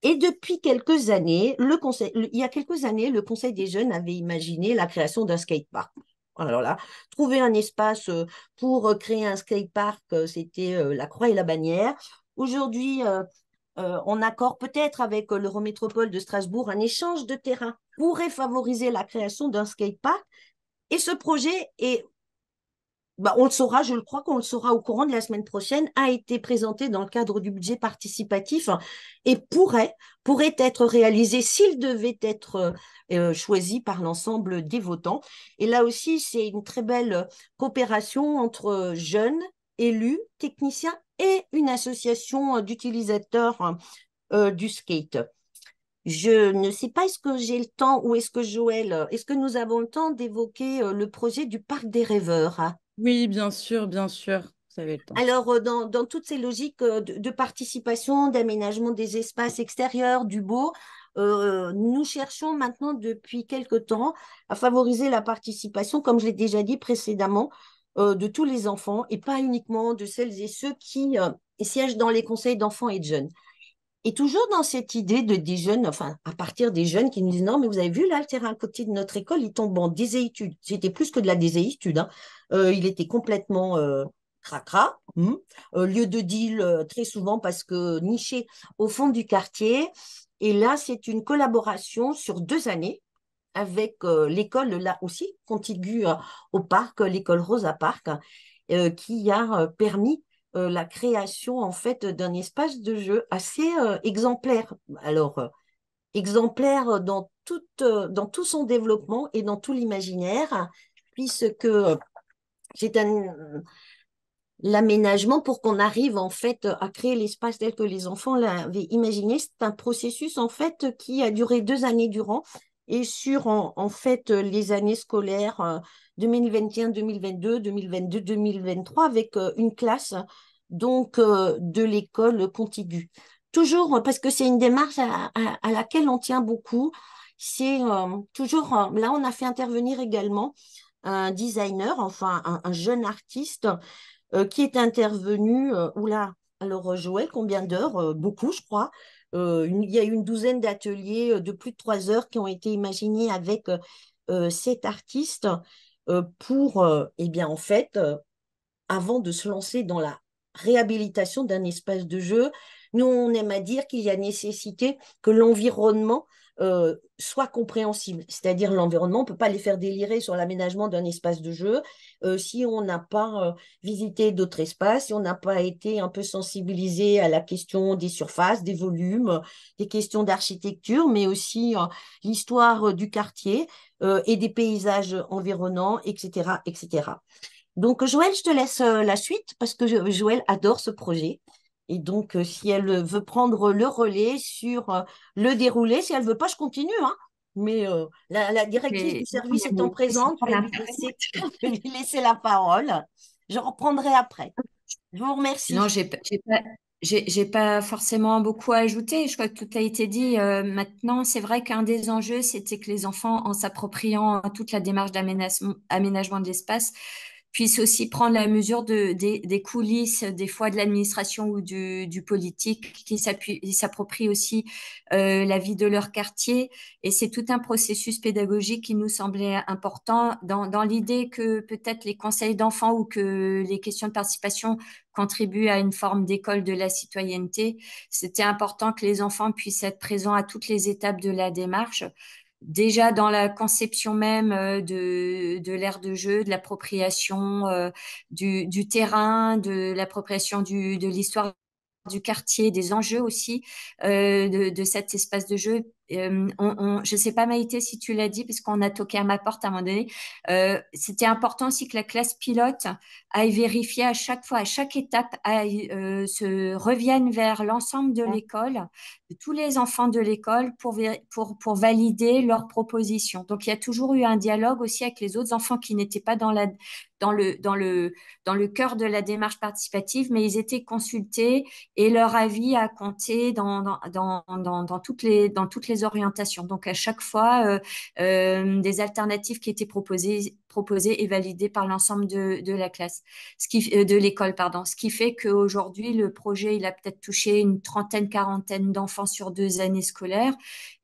Et depuis quelques années, il y a quelques années, le Conseil des jeunes avait imaginé la création d'un skatepark. Alors là, trouver un espace pour créer un skatepark, c'était la croix et la bannière. Aujourd'hui, on accorde peut-être avec l'Eurométropole de Strasbourg un échange de terrain pourrait favoriser la création d'un skatepark. Et ce projet est bah, on le saura, je le crois qu'on le saura au courant de la semaine prochaine, a été présenté dans le cadre du budget participatif et pourrait être réalisé s'il devait être choisi par l'ensemble des votants. Et là aussi, c'est une très belle coopération entre jeunes, élus, techniciens et une association d'utilisateurs du skate. Je ne sais pas, est-ce que j'ai le temps ou est-ce que Joël, est-ce que nous avons le temps d'évoquer le projet du parc des rêveurs, hein? Oui, bien sûr, vous avez le temps. Alors, dans toutes ces logiques de participation, d'aménagement des espaces extérieurs, du beau, nous cherchons maintenant depuis quelque temps à favoriser la participation, comme je l'ai déjà dit précédemment, de tous les enfants et pas uniquement de celles et ceux qui siègent dans les conseils d'enfants et de jeunes. Et toujours dans cette idée des jeunes, enfin, à partir des jeunes qui nous disent, non, mais vous avez vu là, le terrain à côté de notre école, il tombe en déséitude. C'était plus que de la déséitude, hein. Il était complètement cracra, lieu de deal très souvent parce que niché au fond du quartier. Et là, c'est une collaboration sur 2 années avec l'école, là aussi, contiguë au parc, l'école Rosa Park, qui a permis la création en fait d'un espace de jeu assez exemplaire. Alors, exemplaire dans tout son développement et dans tout l'imaginaire, puisque c'est l'aménagement pour qu'on arrive en fait à créer l'espace tel que les enfants l'avaient imaginé. C'est un processus en fait qui a duré 2 années durant et sur en fait les années scolaires 2021, 2022, 2022, 2023 avec une classe donc de l'école contiguë. Toujours parce que c'est une démarche à laquelle on tient beaucoup. C'est toujours là on a fait intervenir également un designer, enfin un jeune artiste qui est intervenu, oula, alors Joël, combien d'heures? Beaucoup, je crois. Il y a eu une douzaine d'ateliers de plus de 3 heures qui ont été imaginés avec cet artiste pour, eh bien, en fait, avant de se lancer dans la réhabilitation d'un espace de jeu, nous, on aime à dire qu'il y a nécessité que l'environnement soit compréhensible. C'est-à-dire l'environnement, on ne peut pas les faire délirer sur l'aménagement d'un espace de jeu si on n'a pas visité d'autres espaces, si on n'a pas été un peu sensibilisé à la question des surfaces, des volumes, des questions d'architecture, mais aussi l'histoire du quartier et des paysages environnants, etc., etc. Donc, Joël, je te laisse la suite parce que Joël adore ce projet. Et donc, si elle veut prendre le relais sur le déroulé, si elle veut pas, je continue, hein. Mais la directrice du Non, service étant mais c'est présente, trop bien. je vais lui laisser la parole. Je reprendrai après. Je vous Non, remercie. j'ai pas forcément beaucoup à ajouter. Je crois que tout a été dit. Maintenant, c'est vrai qu'un des enjeux, c'était que les enfants, en s'appropriant toute la démarche aménagement de l'espace, puissent aussi prendre la mesure des coulisses, des fois de l'administration ou du politique, qui s'approprient aussi la vie de leur quartier. Et c'est tout un processus pédagogique qui nous semblait important dans l'idée que peut-être les conseils d'enfants ou que les questions de participation contribue à une forme d'école de la citoyenneté. C'était important que les enfants puissent être présents à toutes les étapes de la démarche. Déjà dans la conception même de l'aire de jeu, de l'appropriation du terrain, de l'appropriation de l'histoire du quartier, des enjeux aussi de cet espace de jeu. Je ne sais pas, Maïté, si tu l'as dit, parce qu'on a toqué à ma porte à un moment donné. C'était important aussi que la classe pilote aille vérifier à chaque fois, à chaque étape, se revienne vers l'ensemble de l'école, de tous les enfants de l'école pour valider leurs propositions. Donc, il y a toujours eu un dialogue aussi avec les autres enfants qui n'étaient pas dans le cœur de la démarche participative, mais ils étaient consultés et leur avis a compté dans toutes les orientations. Donc, à chaque fois, des alternatives qui étaient proposées et validées par l'ensemble de la classe, de l'école, pardon. Ce qui fait qu'aujourd'hui, le projet, il a peut-être touché une trentaine, quarantaine d'enfants sur 2 années scolaires,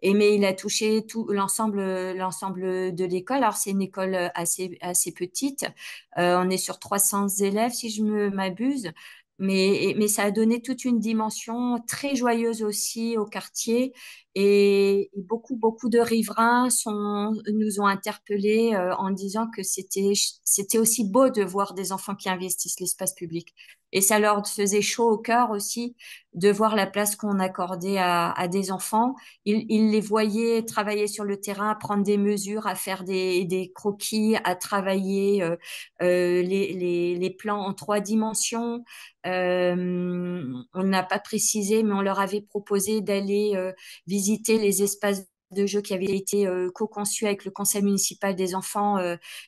mais il a touché tout l'ensemble de l'école. Alors, c'est une école assez petite. On est sur 300 élèves, si je m'abuse. Mais ça a donné toute une dimension très joyeuse aussi au quartier Et beaucoup de riverains nous ont interpellés en disant que c'était aussi beau de voir des enfants qui investissent l'espace public. Et ça leur faisait chaud au cœur aussi de voir la place qu'on accordait à des enfants. Ils les voyaient travailler sur le terrain, à prendre des mesures, à faire des croquis, à travailler les plans en 3 dimensions. On n'a pas précisé, mais on leur avait proposé d'aller visiter les espaces de jeux qui avaient été co-conçus avec le conseil municipal des enfants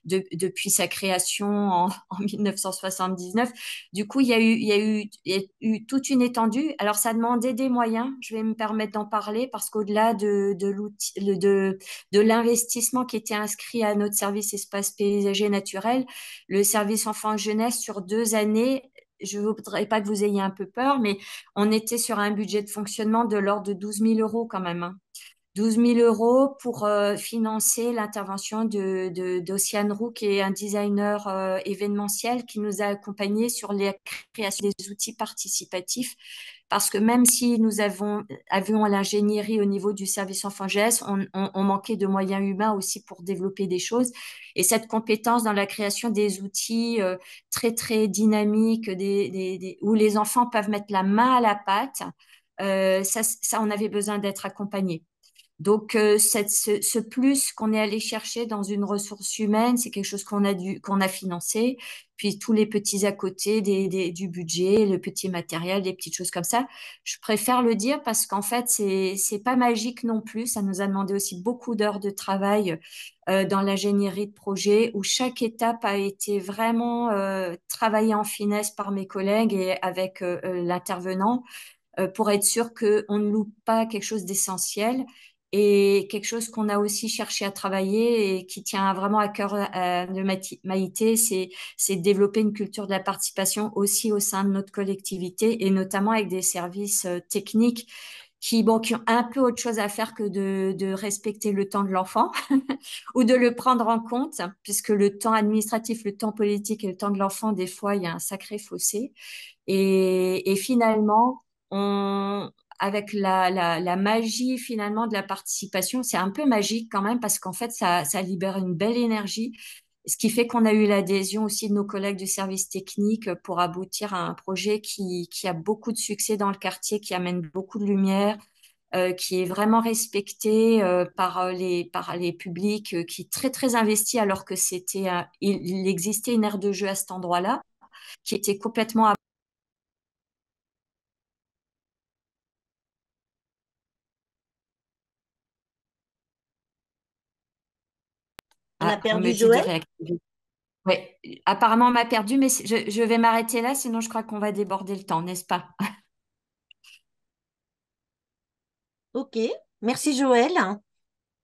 depuis sa création en 1979. Du coup, il y a eu toute une étendue. Alors, ça demandait des moyens. Je vais me permettre d'en parler parce qu'au-delà de l'investissement qui était inscrit à notre service espace paysager naturel, le service enfants-jeunesse sur 2 années, je ne voudrais pas que vous ayez un peu peur, mais on était sur un budget de fonctionnement de l'ordre de 12 000 euros quand même, hein. 12 000 euros pour financer l'intervention d'Ossiane Roux, qui est un designer événementiel qui nous a accompagnés sur la création des outils participatifs. Parce que même si nous avions l'ingénierie au niveau du service enfant GS, on manquait de moyens humains aussi pour développer des choses. Et cette compétence dans la création des outils très dynamiques, où les enfants peuvent mettre la main à la pâte, ça, on avait besoin d'être accompagnés. Donc, ce plus qu'on est allé chercher dans une ressource humaine, c'est quelque chose qu'on a financé. Puis tous les petits à côté du budget, le petit matériel, des petites choses comme ça. Je préfère le dire parce qu'en fait, c'est pas magique non plus. Ça nous a demandé aussi beaucoup d'heures de travail dans l'ingénierie de projet où chaque étape a été vraiment travaillée en finesse par mes collègues et avec l'intervenant pour être sûr qu'on ne loupe pas quelque chose d'essentiel. Et quelque chose qu'on a aussi cherché à travailler et qui tient vraiment à cœur de Maïté, c'est de développer une culture de la participation aussi au sein de notre collectivité et notamment avec des services techniques qui ont un peu autre chose à faire que de respecter le temps de l'enfant ou de le prendre en compte, puisque le temps administratif, le temps politique et le temps de l'enfant, des fois, il y a un sacré fossé. Et finalement, avec la magie finalement de la participation, c'est un peu magique quand même parce qu'en fait, ça libère une belle énergie, ce qui fait qu'on a eu l'adhésion aussi de nos collègues du service technique pour aboutir à un projet qui a beaucoup de succès dans le quartier, qui amène beaucoup de lumière, qui est vraiment respecté par les publics, qui est très investi alors que il existait une aire de jeu à cet endroit-là qui était complètement On a on me perdu dit de Joël? réactiver. Oui, apparemment, on m'a perdu, mais je vais m'arrêter là, sinon je crois qu'on va déborder le temps, n'est-ce pas? Ok, merci Joël.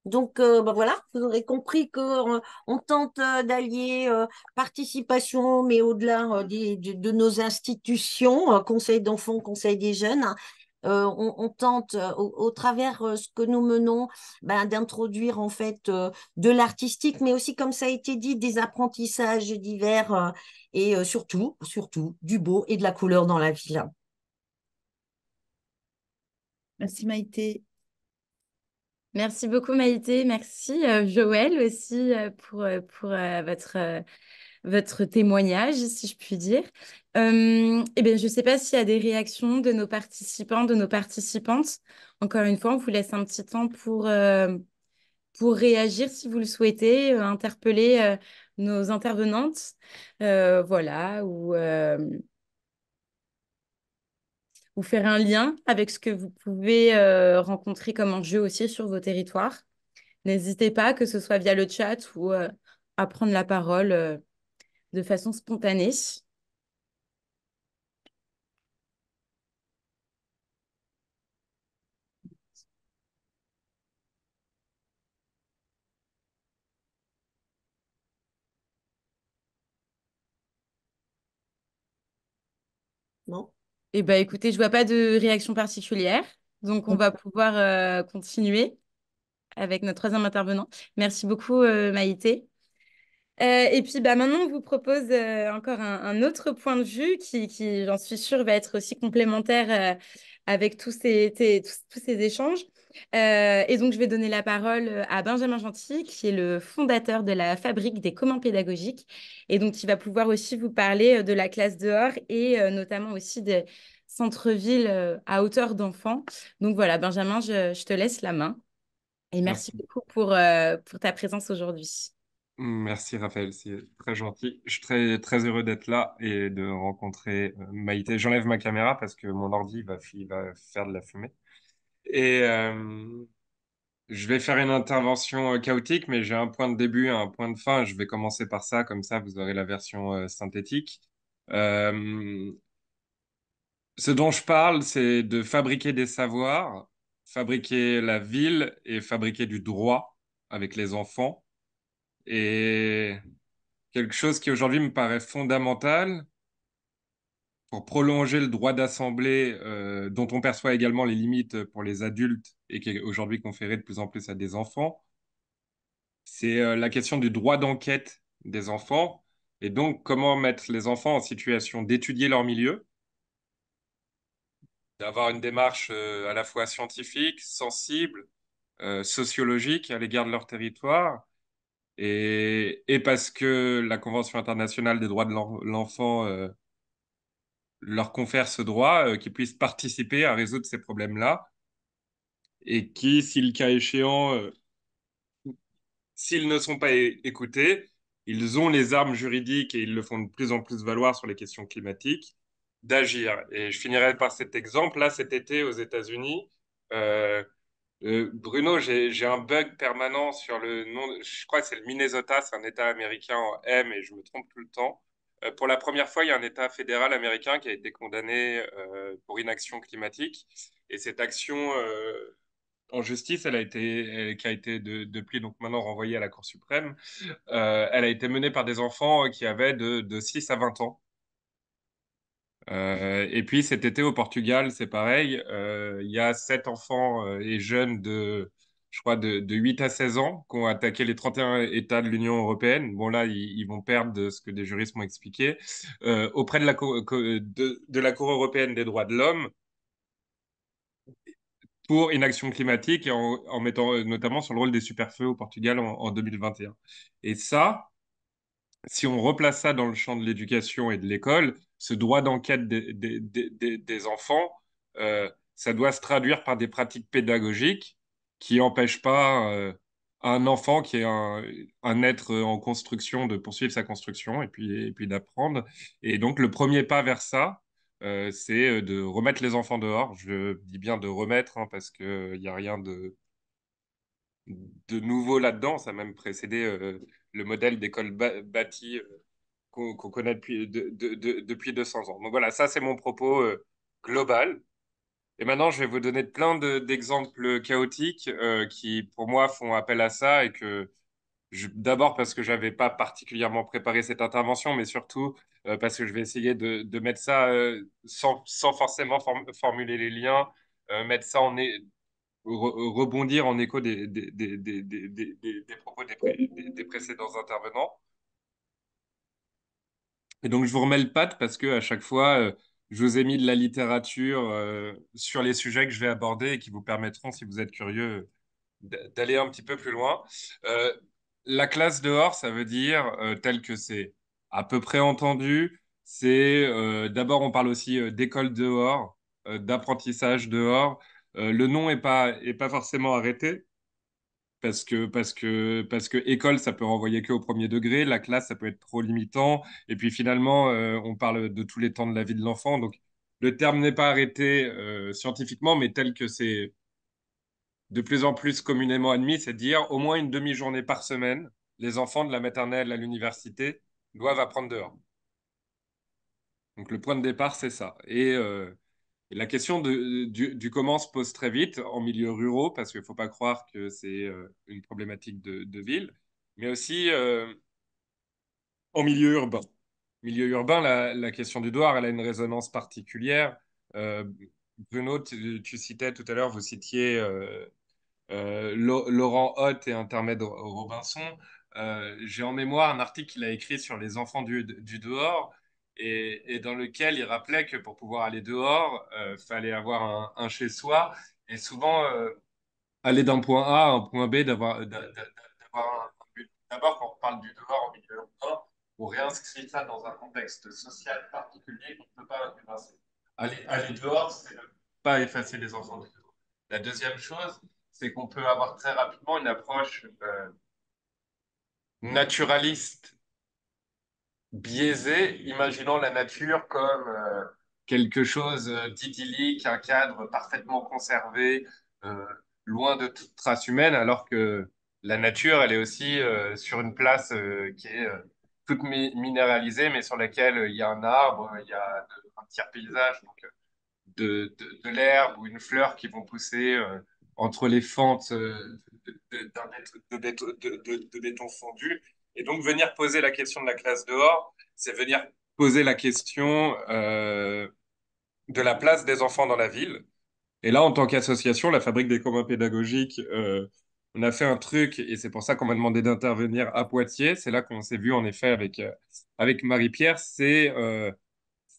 Donc bah voilà, vous aurez compris que on tente d'allier participation, mais au-delà de nos institutions, conseil d'enfants, conseil des jeunes, on tente au travers ce que nous menons, ben, d'introduire en fait de l'artistique, mais aussi comme ça a été dit, des apprentissages divers et surtout du beau et de la couleur dans la ville. Merci Maïté. Merci beaucoup Maïté, merci Joël aussi pour votre témoignage, si je puis dire. Eh bien, je ne sais pas s'il y a des réactions de nos participants, de nos participantes. Encore une fois, on vous laisse un petit temps pour réagir si vous le souhaitez, interpeller nos intervenantes, voilà, ou faire un lien avec ce que vous pouvez rencontrer comme enjeu aussi sur vos territoires. N'hésitez pas, que ce soit via le chat ou à prendre la parole de façon spontanée. Non? Eh bien, écoutez, je vois pas de réaction particulière, donc on va pouvoir continuer avec notre troisième intervenant. Merci beaucoup, Maïté. Et puis bah, maintenant, on vous propose encore un autre point de vue qui, j'en suis sûre, va être aussi complémentaire avec tous ces échanges. Et donc, je vais donner la parole à Benjamin Gentil, qui est le fondateur de la Fabrique des communs pédagogiques. Et donc, il va pouvoir aussi vous parler de la classe dehors et notamment aussi des centres-villes à hauteur d'enfants. Donc voilà, Benjamin, je te laisse la main. Et merci Merci. beaucoup pour ta présence aujourd'hui. Merci Raphaël, c'est très gentil. Je suis très heureux d'être là et de rencontrer Maïté. J'enlève ma caméra parce que mon ordi va faire de la fumée. Et je vais faire une intervention chaotique, mais j'ai un point de début et un point de fin. Je vais commencer par ça, comme ça vous aurez la version synthétique. Euh, Ce dont je parle, c'est de fabriquer des savoirs, fabriquer la ville et fabriquer du droit avec les enfants. Et quelque chose qui aujourd'hui me paraît fondamental pour prolonger le droit d'assemblée, dont on perçoit également les limites pour les adultes et qui est aujourd'hui conféré de plus en plus à des enfants, c'est la question du droit d'enquête des enfants et donc comment mettre les enfants en situation d'étudier leur milieu, d'avoir une démarche à la fois scientifique, sensible, sociologique à l'égard de leur territoire. Et parce que la Convention internationale des droits de l'enfant leur confère ce droit, qu'ils puissent participer à résoudre ces problèmes-là, et qui, si le cas échéant, s'ils ne sont pas écoutés, ils ont les armes juridiques, et ils le font de plus en plus valoir sur les questions climatiques, d'agir. Et je finirai par cet exemple. Là, cet été aux États-Unis, euh, Bruno, j'ai un bug permanent sur le nom. Je crois que c'est le Minnesota, c'est un État américain en M et je me trompe tout le temps. Pour la première fois, il y a un État fédéral américain qui a été condamné pour inaction climatique. Et cette action en justice, qui a été depuis donc maintenant renvoyée à la Cour suprême, elle a été menée par des enfants qui avaient de 6 à 20 ans. Et puis cet été au Portugal, c'est pareil. Il y a 7 enfants et jeunes je crois, de 8 à 16 ans qui ont attaqué les 31 États de l'Union européenne. Bon, là, ils vont perdre de ce que des juristes m'ont expliqué. Auprès de de la Cour européenne des droits de l'homme pour inaction climatique et en mettant notamment sur le rôle des superfeux au Portugal en 2021. Et ça, si on replace ça dans le champ de l'éducation et de l'école, ce droit d'enquête des enfants, ça doit se traduire par des pratiques pédagogiques qui n'empêchent pas un enfant qui est un être en construction de poursuivre sa construction et puis d'apprendre. Et donc le premier pas vers ça, c'est de remettre les enfants dehors. Je dis bien de remettre, hein, parce qu'il n'y a rien de nouveau là-dedans. Ça a même précédé le modèle d'école bâtie qu'on connaît depuis 200 ans. Donc voilà, ça c'est mon propos global. Et maintenant, je vais vous donner plein d'exemples chaotiques qui, pour moi, font appel à ça et que d'abord parce que j'avais pas particulièrement préparé cette intervention, mais surtout parce que je vais essayer de mettre ça sans forcément formuler les liens, mettre ça rebondir en écho des propos des précédents intervenants. Et donc, je vous remets le pad parce que à chaque fois, je vous ai mis de la littérature sur les sujets que je vais aborder et qui vous permettront, si vous êtes curieux, d'aller un petit peu plus loin. Euh, la classe dehors, ça veut dire, tel que c'est à peu près entendu, c'est d'abord, on parle aussi d'école dehors, d'apprentissage dehors. Le nom est pas forcément arrêté. Parce que école, ça peut renvoyer que au premier degré, la classe, ça peut être trop limitant, et puis finalement, on parle de tous les temps de la vie de l'enfant, donc le terme n'est pas arrêté scientifiquement, mais tel que c'est de plus en plus communément admis, c'est de dire au moins une demi-journée par semaine, les enfants de la maternelle à l'université doivent apprendre dehors. Donc le point de départ, c'est ça. Et la question du comment se pose très vite en milieu ruraux, parce qu'il ne faut pas croire que c'est une problématique de ville, mais aussi en milieu urbain. Milieu urbain, la question du devoir, elle a une résonance particulière. Euh, Bruno, tu citais tout à l'heure, vous citiez Laurent Hoth et Intermède Robinson. J'ai en mémoire un article qu'il a écrit sur les enfants du dehors. et dans lequel il rappelait que pour pouvoir aller dehors, fallait avoir un chez-soi et souvent aller d'un point A à un point B, d'avoir un but. D'abord, quand on parle du dehors au milieu urbain, on réinscrit ça dans un contexte social particulier qu'on ne peut pas effacer. Aller dehors, c'est ne pas effacer les enfants du dehors. La deuxième chose, c'est qu'on peut avoir très rapidement une approche naturaliste biaisé, imaginant la nature comme quelque chose d'idyllique, un cadre parfaitement conservé, euh, loin de toute trace humaine, alors que la nature, elle est aussi sur une place qui est toute minéralisée, mais sur laquelle il y a un arbre, il y a un tiers paysage, donc de l'herbe ou une fleur qui vont pousser entre les fentes de béton fondu. Et donc, venir poser la question de la classe dehors, c'est venir poser la question de la place des enfants dans la ville. Et là, en tant qu'association, la Fabrique des communs pédagogiques, on a fait un truc, et c'est pour ça qu'on m'a demandé d'intervenir à Poitiers. C'est là qu'on s'est vu, en effet, avec Marie-Pierre. C'était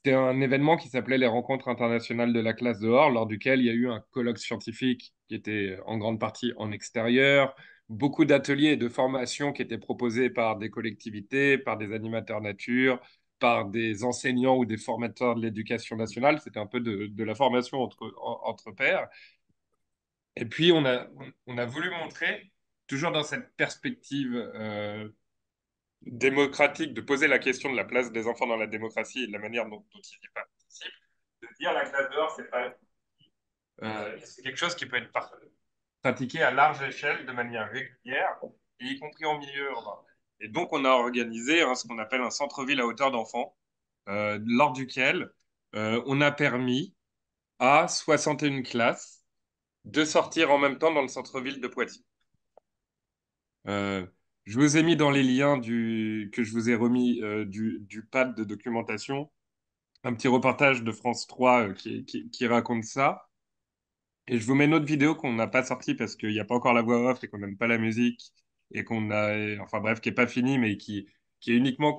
un événement qui s'appelait les Rencontres internationales de la classe dehors, lors duquel il y a eu un colloque scientifique qui était en grande partie en extérieur, beaucoup d'ateliers et de formations qui étaient proposés par des collectivités, par des animateurs nature, par des enseignants ou des formateurs de l'éducation nationale. C'était un peu de la formation entre pairs. Et puis, on a voulu montrer, toujours dans cette perspective démocratique, de poser la question de la place des enfants dans la démocratie et de la manière dont ils y participent, de dire la classe dehors, c'est quelque chose qui peut être pratiqué à large échelle de manière régulière, et y compris en milieu urbain. Et donc, on a organisé ce qu'on appelle un centre-ville à hauteur d'enfant, lors duquel on a permis à 61 classes de sortir en même temps dans le centre-ville de Poitiers. Euh, je vous ai mis dans les liens que je vous ai remis du pad de documentation un petit reportage de France 3 qui raconte ça. Et je vous mets une autre vidéo qu'on n'a pas sortie parce qu'il n'y a pas encore la voix off et qu'on n'aime pas la musique et enfin bref, qui n'est pas finie, mais qui est uniquement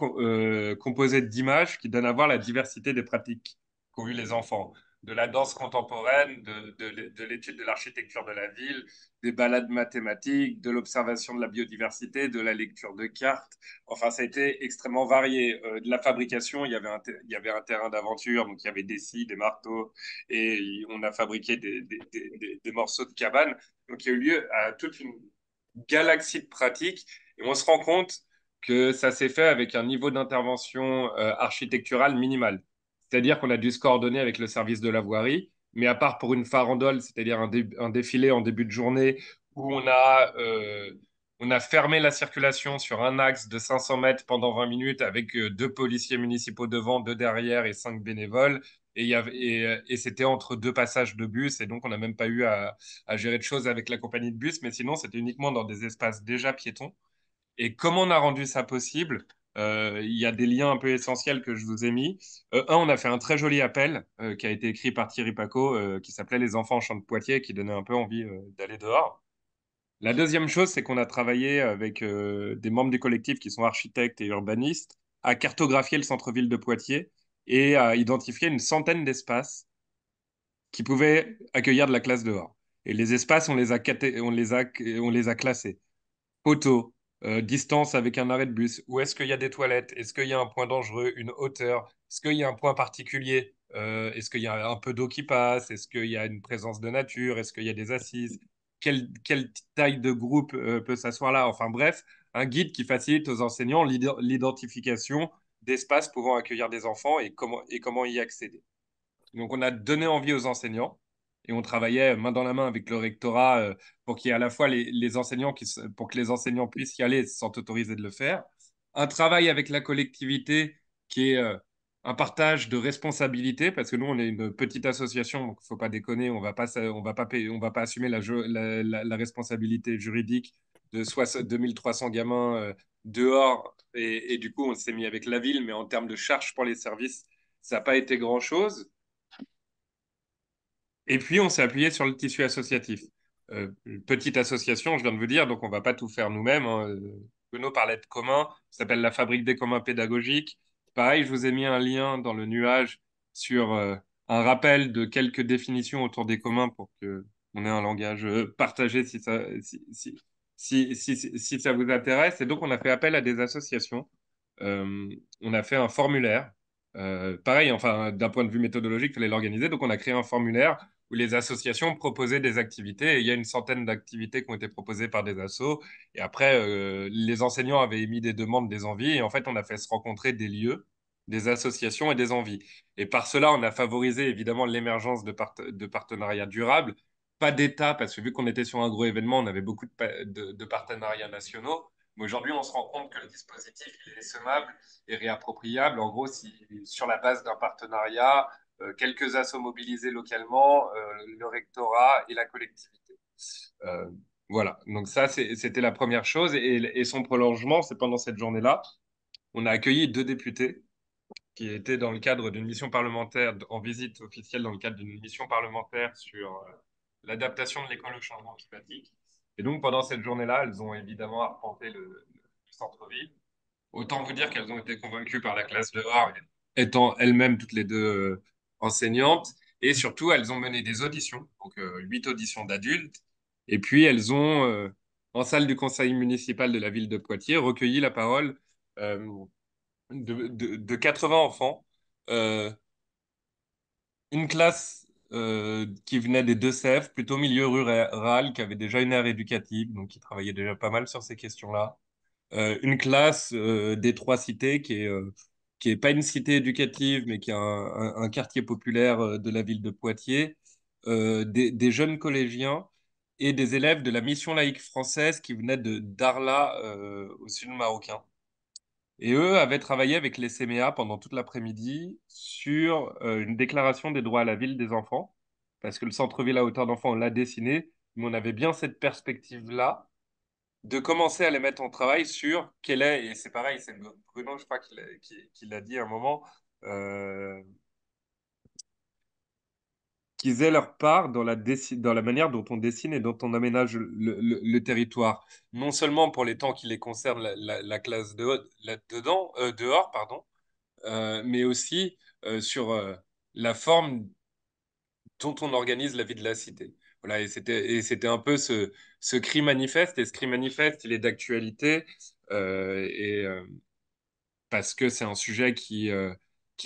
composée d'images qui donnent à voir la diversité des pratiques qu'ont eu les enfants. De la danse contemporaine, de l'étude de l'architecture de la ville, des balades mathématiques, de l'observation de la biodiversité, de la lecture de cartes. Enfin, ça a été extrêmement varié. De la fabrication, il y avait un terrain d'aventure, donc il y avait des scies, des marteaux, et on a fabriqué des morceaux de cabane. Donc il y a eu lieu à toute une galaxie de pratiques et on se rend compte que ça s'est fait avec un niveau d'intervention architecturale minimal. C'est-à-dire qu'on a dû se coordonner avec le service de la voirie, mais à part pour une farandole, c'est-à-dire un défilé en début de journée où on a fermé la circulation sur un axe de 500 mètres pendant 20 minutes avec deux policiers municipaux devant, deux derrière et cinq bénévoles. Et c'était entre deux passages de bus, et donc on n'a même pas eu à gérer de choses avec la compagnie de bus, mais sinon c'était uniquement dans des espaces déjà piétons. Et comment on a rendu ça possible? Il y a des liens un peu essentiels que je vous ai mis. On a fait un très joli appel qui a été écrit par Thierry Paco, qui s'appelait Les enfants en chant de Poitiers, qui donnait un peu envie d'aller dehors. La deuxième chose, c'est qu'on a travaillé avec des membres du collectif qui sont architectes et urbanistes à cartographier le centre-ville de Poitiers et à identifier une centaine d'espaces qui pouvaient accueillir de la classe dehors. Et les espaces, on les a classés. Poteau, distance avec un arrêt de bus, où est-ce qu'il y a des toilettes, est-ce qu'il y a un point dangereux, une hauteur, est-ce qu'il y a un point particulier, est-ce qu'il y a un peu d'eau qui passe, est-ce qu'il y a une présence de nature, est-ce qu'il y a des assises, quelle taille de groupe peut s'asseoir là, enfin bref, un guide qui facilite aux enseignants l'identification d'espaces pouvant accueillir des enfants et comment y accéder. Donc, on a donné envie aux enseignants et on travaillait main dans la main avec le rectorat pour qu'il y ait à la fois les enseignants pour que les enseignants puissent y aller sans autoriser de le faire. Un travail avec la collectivité qui est un partage de responsabilités parce que nous, on est une petite association, donc il ne faut pas déconner, on va pas assumer la responsabilité juridique de 2300 gamins dehors et du coup, on s'est mis avec la ville, mais en termes de charges pour les services, ça n'a pas été grand-chose. Et puis, on s'est appuyé sur le tissu associatif. Une petite association, je viens de vous dire, donc on ne va pas tout faire nous-mêmes, hein. Bruno parlait de commun, ça s'appelle la Fabrique des communs pédagogiques. pareil, je vous ai mis un lien dans le nuage sur un rappel de quelques définitions autour des communs pour que on ait un langage partagé si ça vous intéresse. Et donc, on a fait appel à des associations. On a fait un formulaire. Pareil, enfin, d'un point de vue méthodologique, il fallait l'organiser. Donc, on a créé un formulaire où les associations proposaient des activités. Et il y a une centaine d'activités qui ont été proposées par des assos. Et après, les enseignants avaient émis des demandes, des envies. Et en fait, on a fait se rencontrer des lieux, des associations et des envies. Et par cela, on a favorisé évidemment l'émergence de partenariats durables. Pas d'État, parce que vu qu'on était sur un gros événement, on avait beaucoup de partenariats nationaux. Mais aujourd'hui, on se rend compte que le dispositif il est semable et réappropriable. En gros, si sur la base d'un partenariat, quelques assos mobilisés localement, le rectorat et la collectivité. Euh, voilà, donc ça, c'était la première chose. Et son prolongement, c'est pendant cette journée-là, on a accueilli 2 députés qui étaient dans le cadre d'une mission parlementaire, en visite officielle dans le cadre d'une mission parlementaire sur l'adaptation de l'école au changement climatique. Et donc, pendant cette journée-là, elles ont évidemment arpenté le centre-ville. Autant vous dire qu'elles ont été convaincues par la classe dehors, étant elles-mêmes toutes les deux enseignantes. Et surtout, elles ont mené des auditions, donc 8 auditions d'adultes. Et puis, elles ont, en salle du conseil municipal de la ville de Poitiers, recueilli la parole euh, de 80 enfants. Euh, une classe qui venait des Deux-Sèvres, plutôt milieu rural, qui avait déjà une aire éducative, donc qui travaillait déjà pas mal sur ces questions-là. Une classe des Trois Cités qui est pas une cité éducative, mais qui est un quartier populaire de la ville de Poitiers, des jeunes collégiens et des élèves de la mission laïque française qui venaient de Darla au sud marocain. Et eux avaient travaillé avec les CMEA pendant toute l'après-midi sur une déclaration des droits à la ville des enfants, parce que le centre-ville à hauteur d'enfants, on l'a dessiné, mais on avait bien cette perspective-là de commencer à les mettre en travail sur quel est, et c'est pareil, c'est Bruno, je crois, qui l'a dit à un moment, euh, qu'ils aient leur part dans dans la manière dont on dessine et dont on aménage le territoire. Non seulement pour les temps qui les concernent, la classe dehors, pardon, mais aussi sur la forme dont on organise la vie de la cité. Voilà, et c'était un peu ce cri manifeste, et ce cri manifeste, il est d'actualité, parce que c'est un sujet qui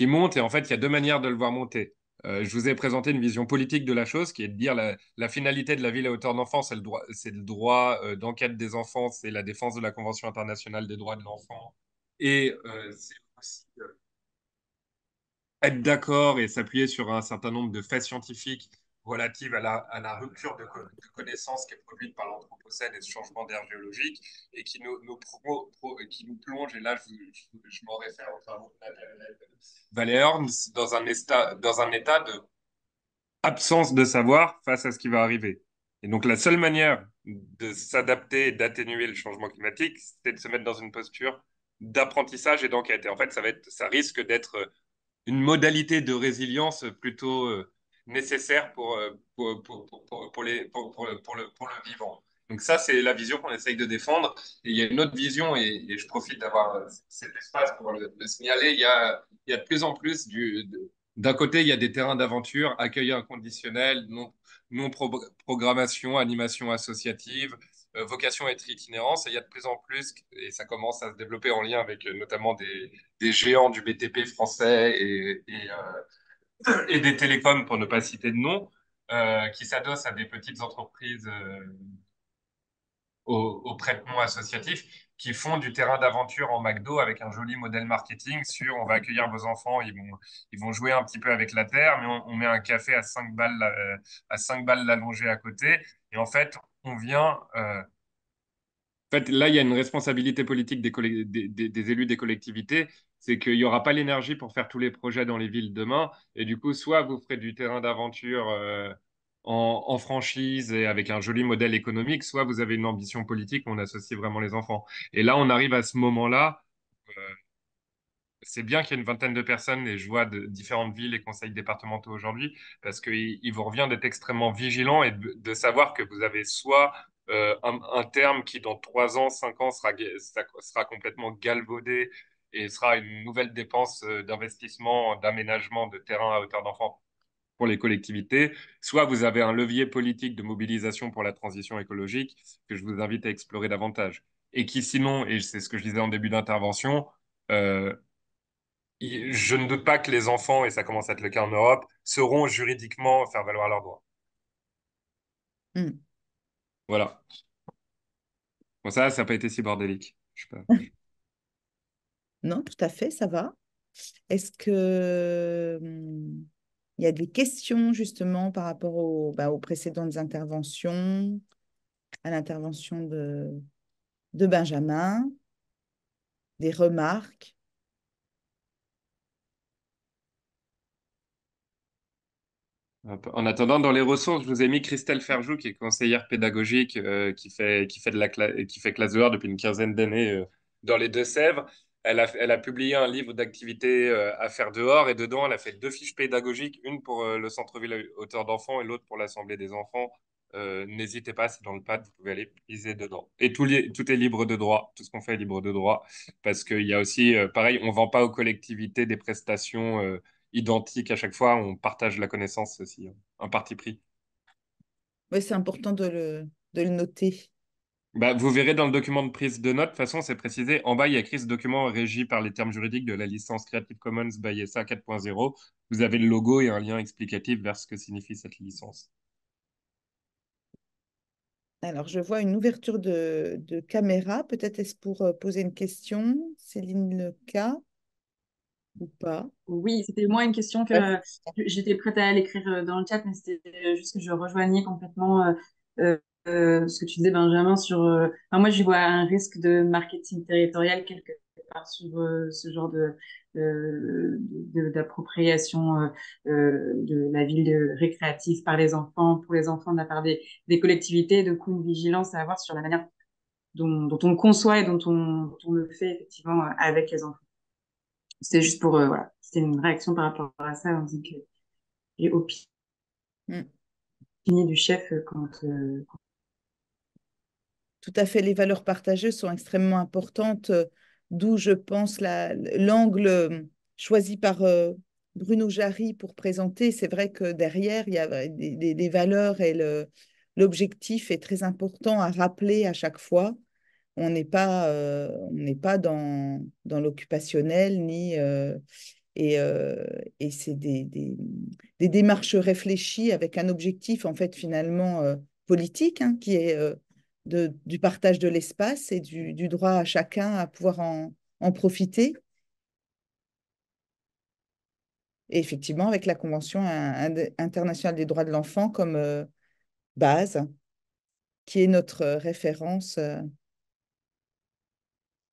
monte, et en fait, il y a 2 manières de le voir monter. Je vous ai présenté une vision politique de la chose, qui est de dire la finalité de la ville à hauteur d'enfant, c'est le droit d'enquête des enfants, c'est la défense de la Convention internationale des droits de l'enfant, et c'est aussi être d'accord et s'appuyer sur un certain nombre de faits scientifiques relatives à la rupture de connaissances qui est produite par l'Anthropocène et ce changement d'ère géologique et qui qui nous plonge, et là je m'en réfère aux travaux de Nathaniel Valéorn, dans un état de absence de savoir face à ce qui va arriver. Et donc la seule manière de s'adapter et d'atténuer le changement climatique, c'est de se mettre dans une posture d'apprentissage et d'enquête. Et en fait, ça risque d'être une modalité de résilience plutôt nécessaire pour le vivant. Donc ça, c'est la vision qu'on essaye de défendre. Et il y a une autre vision, et je profite d'avoir cet espace pour le signaler, il y a de plus en plus d'un côté, il y a des terrains d'aventure, accueil inconditionnel, programmation, animation associative, vocation à être itinérance. Et il y a de plus en plus, et ça commence à se développer en lien avec notamment des géants du BTP français et des télécoms, pour ne pas citer de nom, qui s'adossent à des petites entreprises au prête-nom associatif, qui font du terrain d'aventure en McDo avec un joli modèle marketing sur on va accueillir vos enfants, ils vont jouer un petit peu avec la terre, mais on met un café à 5 balles l'allongé à côté. Et en fait, on vient en fait, là, il y a une responsabilité politique des élus des collectivités, c'est qu'il n'y aura pas l'énergie pour faire tous les projets dans les villes demain. Et du coup, soit vous ferez du terrain d'aventure en franchise et avec un joli modèle économique, soit vous avez une ambition politique où on associe vraiment les enfants. Et là, on arrive à ce moment-là. euh, c'est bien qu'il y ait une vingtaine de personnes, et je vois de différentes villes et conseils départementaux aujourd'hui, parce qu'il vous revient d'être extrêmement vigilant et de savoir que vous avez soit un terme qui, dans 3 ans, 5 ans, sera complètement galvaudé et sera une nouvelle dépense d'investissement, d'aménagement de terrain à hauteur d'enfant pour les collectivités, soit vous avez un levier politique de mobilisation pour la transition écologique que je vous invite à explorer davantage. Et qui sinon, et c'est ce que je disais en début d'intervention, euh, je ne doute pas que les enfants, et ça commence à être le cas en Europe, sauront juridiquement faire valoir leurs droits. Hmm. Voilà. Bon, ça n'a pas été si bordélique. Je sais pas. Non, tout à fait, ça va. Est-ce que il y a des questions justement par rapport aux précédentes interventions, à l'intervention de Benjamin, des remarques? En attendant, dans les ressources, je vous ai mis Christelle Ferjou, qui est conseillère pédagogique, qui fait classe dehors depuis une quinzaine d'années dans les Deux-Sèvres. Elle a publié un livre d'activités à faire dehors et dedans, elle a fait 2 fiches pédagogiques, une pour le centre-ville hauteur d'enfants et l'autre pour l'Assemblée des enfants. N'hésitez pas, c'est dans le pad, vous pouvez aller liser dedans. Et tout est libre de droit, tout ce qu'on fait est libre de droit, parce qu'il y a aussi, pareil, on ne vend pas aux collectivités des prestations identiques à chaque fois, on partage la connaissance aussi, hein. Un parti pris. Oui, c'est important de le noter. Bah, vous verrez dans le document de prise de notes, de toute façon, c'est précisé. En bas, il y a écrit ce document régi par les termes juridiques de la licence Creative Commons by SA 4.0. Vous avez le logo et un lien explicatif vers ce que signifie cette licence. Alors, je vois une ouverture de caméra. Peut-être est-ce pour poser une question, Céline Leca, ou pas? Oui, c'était moins une question que Ouais. j'étais prête à l'écrire dans le chat, mais c'était juste que je rejoignais complètement ce que tu disais, Benjamin, sur... enfin, moi, je vois un risque de marketing territorial quelque part sur ce genre d'appropriation de la ville récréative par les enfants, pour les enfants de la part des collectivités, de coup, une vigilance à avoir sur la manière dont on le conçoit et dont on le fait effectivement avec les enfants. C'était juste pour, voilà, c'était une réaction par rapport à ça, on dit que j'ai Mm. opiné du chef Tout à fait, les valeurs partagées sont extrêmement importantes, d'où je pense l'angle choisi par Bruno Jarry pour présenter. C'est vrai que derrière, il y a des valeurs et l'objectif est très important à rappeler à chaque fois. On n'est pas dans l'occupationnel et c'est des démarches réfléchies avec un objectif en fait finalement politique, hein, qui est du partage de l'espace et du droit à chacun à pouvoir en profiter. Et effectivement, avec la Convention internationale des droits de l'enfant comme base, qui est notre référence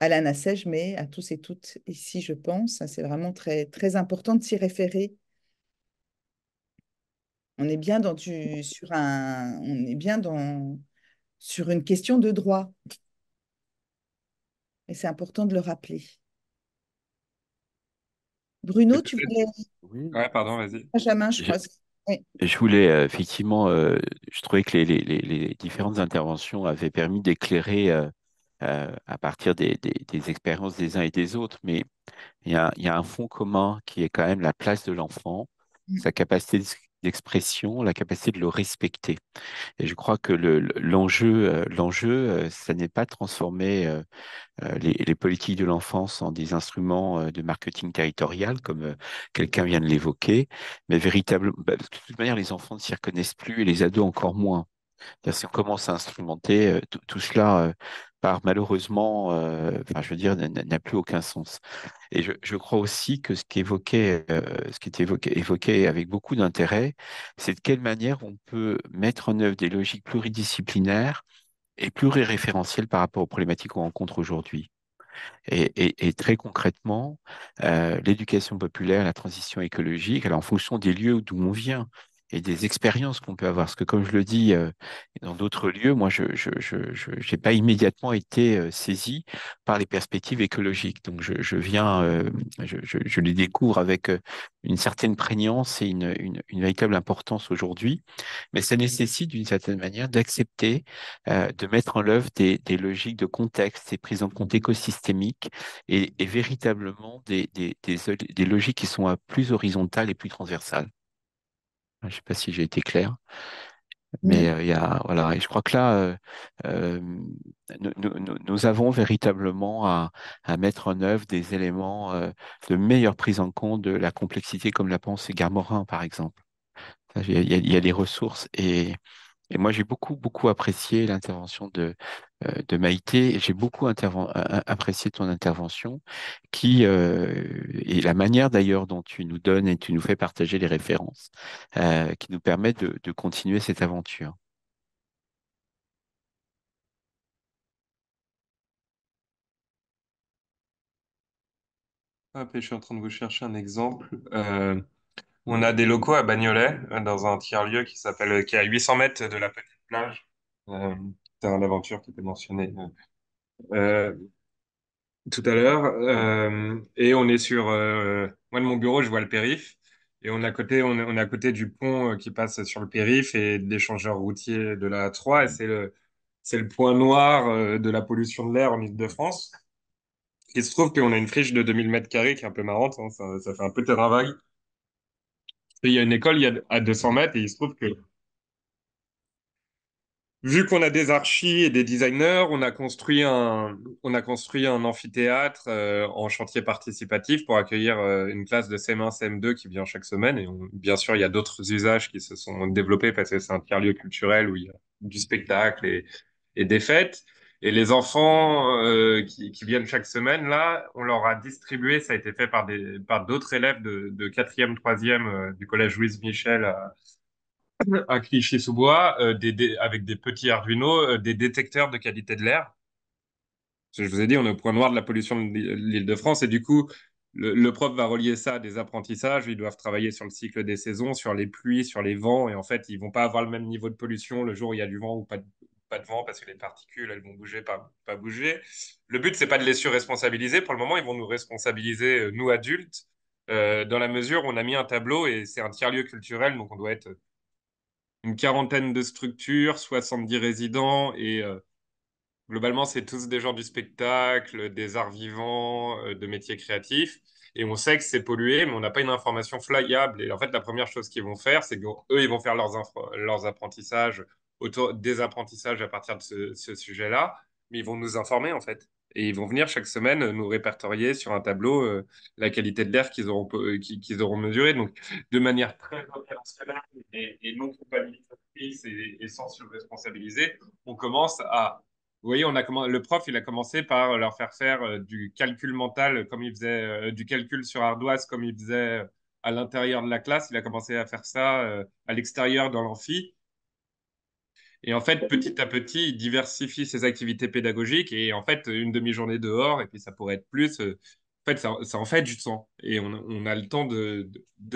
à la NACEJ, mais à tous et toutes ici, je pense. C'est vraiment très, très important de s'y référer. On est bien sur une question de droit. Et c'est important de le rappeler. Et Bruno, tu peut-être... voulais... Oui. Ouais, pardon, vas-y. Benjamin, je Je, crois. Oui. je voulais effectivement, je trouvais que les différentes interventions avaient permis d'éclairer à partir des expériences des uns et des autres, mais il y a un fond commun qui est quand même la place de l'enfant, sa capacité d'expression, la capacité de le respecter. Et je crois que l'enjeu, ça n'est pas de transformer les politiques de l'enfance en des instruments de marketing territorial, comme quelqu'un vient de l'évoquer, mais véritablement, de toute manière, les enfants ne s'y reconnaissent plus et les ados encore moins. C'est-à-dire, si on commence à instrumenter, tout cela part malheureusement, enfin, je veux dire, n'a plus aucun sens. Et je crois aussi que ce qui était évoqué avec beaucoup d'intérêt, c'est de quelle manière on peut mettre en œuvre des logiques pluridisciplinaires et pluriréférentielles par rapport aux problématiques qu'on rencontre aujourd'hui. Et très concrètement, l'éducation populaire, la transition écologique, alors en fonction des lieux d'où on vient, et des expériences qu'on peut avoir. Parce que comme je le dis dans d'autres lieux, moi, je n'ai pas immédiatement été saisi par les perspectives écologiques. Donc, je viens, je les découvre avec une certaine prégnance et une véritable importance aujourd'hui. Mais ça nécessite d'une certaine manière d'accepter de mettre en œuvre des logiques de contexte et prise en compte écosystémique et véritablement des logiques qui sont plus horizontales et plus transversales. Je ne sais pas si j'ai été clair, mais Mm. il y a, voilà, et je crois que là, euh, nous avons véritablement à mettre en œuvre des éléments de meilleure prise en compte de la complexité, comme l'a pensé Garmorin, par exemple. Il y a des ressources et moi, j'ai beaucoup apprécié l'intervention de Maïté. J'ai beaucoup apprécié ton intervention et la manière d'ailleurs dont tu nous donnes et tu nous fais partager les références qui nous permettent de continuer cette aventure. Hop, et je suis en train de vous chercher un exemple. On a des locaux à Bagnolet, dans un tiers-lieu qui est à 800 mètres de la petite plage. Euh, c'est un aventure qui était mentionné euh, tout à l'heure. Et on est moi, de mon bureau, je vois le périph'. Et on est à côté du pont qui passe sur le périph' et de l'échangeur routier de la A3. Et c'est le point noir de la pollution de l'air en Île-de-France. Il se trouve qu'on a une friche de 2000 mètres carrés qui est un peu marrante, hein, ça fait un peu terrain vague. Et il y a une école à 200 mètres et il se trouve que vu qu'on a des archis et des designers, on a construit un amphithéâtre en chantier participatif pour accueillir une classe de CM1, CM2 qui vient chaque semaine. Et bien sûr, il y a d'autres usages qui se sont développés parce que c'est un tiers-lieu culturel où il y a du spectacle et des fêtes. Et les enfants qui viennent chaque semaine, là, on leur a distribué, ça a été fait par d'autres élèves de 4e, 3e du collège Louise Michel à Clichy-sous-Bois, avec des petits Arduino, des détecteurs de qualité de l'air. Je vous ai dit, on est au point noir de la pollution de l'Île-de-France et du coup, le prof va relier ça à des apprentissages. Ils doivent travailler sur le cycle des saisons, sur les pluies, sur les vents et en fait, ils vont pas avoir le même niveau de pollution le jour où il y a du vent ou pas de vent parce que les particules, elles vont bouger, pas bouger. Le but, c'est pas de les surresponsabiliser. Pour le moment, ils vont nous responsabiliser, nous adultes, dans la mesure où on a mis un tableau et c'est un tiers-lieu culturel, donc on doit être une quarantaine de structures, 70 résidents et globalement, c'est tous des gens du spectacle, des arts vivants, de métiers créatifs. Et on sait que c'est pollué, mais on n'a pas une information flyable. Et en fait, la première chose qu'ils vont faire, c'est qu'eux, ils vont faire leurs apprentissages, des apprentissages à partir de ce sujet-là, mais ils vont nous informer, en fait. Et ils vont venir chaque semaine nous répertorier sur un tableau la qualité de l'air qu'ils auront mesuré. Donc, de manière très opérationnelle et non culpabilisatrice et sans se responsabiliser, on commence à vous voyez, le prof, il a commencé par leur faire faire du calcul mental comme il faisait, du calcul sur ardoise comme il faisait à l'intérieur de la classe. Il a commencé à faire ça à l'extérieur dans l'amphi. Et en fait, petit à petit, il diversifie ses activités pédagogiques et en fait, une demi-journée dehors, et puis ça pourrait être plus. En fait, ça en fait du temps. Et on a le temps de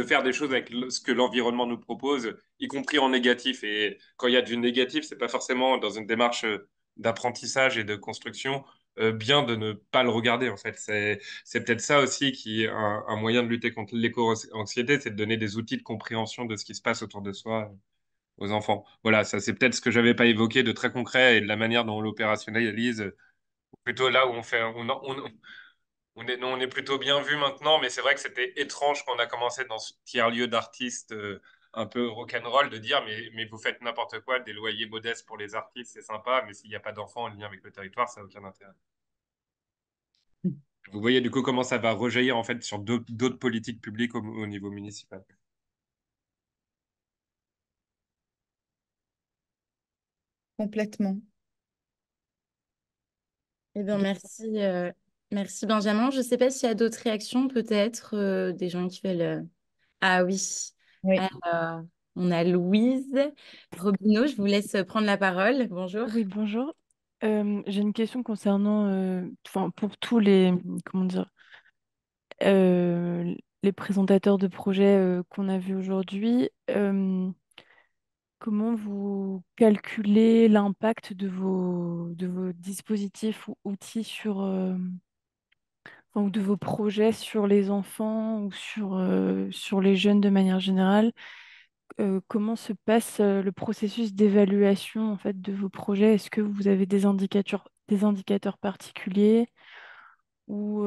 faire des choses avec ce que l'environnement nous propose, y compris en négatif. Et quand il y a du négatif, c'est pas forcément dans une démarche d'apprentissage et de construction bien de ne pas le regarder, en fait. C'est peut-être ça aussi qui est un moyen de lutter contre l'éco-anxiété, c'est de donner des outils de compréhension de ce qui se passe autour de soi aux enfants. Voilà, ça c'est peut-être ce que j'avais pas évoqué de très concret et de la manière dont on l'opérationnalise. Plutôt là où on est plutôt bien vu maintenant, mais c'est vrai que c'était étrange quand on a commencé dans ce tiers-lieu d'artistes un peu rock'n'roll de dire mais vous faites n'importe quoi, des loyers modestes pour les artistes, c'est sympa, mais s'il n'y a pas d'enfants en lien avec le territoire, ça n'a aucun intérêt. Vous voyez du coup comment ça va rejaillir en fait sur d'autres politiques publiques au niveau municipal. Complètement. Eh bien, merci Benjamin. Je ne sais pas s'il y a d'autres réactions, peut-être des gens qui veulent. Ah oui. Oui. Alors, on a Louise Robineau. Je vous laisse prendre la parole. Bonjour. Oui, bonjour. J'ai une question concernant, enfin, pour tous les, comment dire, les présentateurs de projets qu'on a vus aujourd'hui, comment vous calculez l'impact de vos dispositifs ou outils ou de vos projets sur les enfants ou sur les jeunes de manière générale? Comment se passe le processus d'évaluation en fait, de vos projets? Est-ce que vous avez des indicateurs particuliers ou,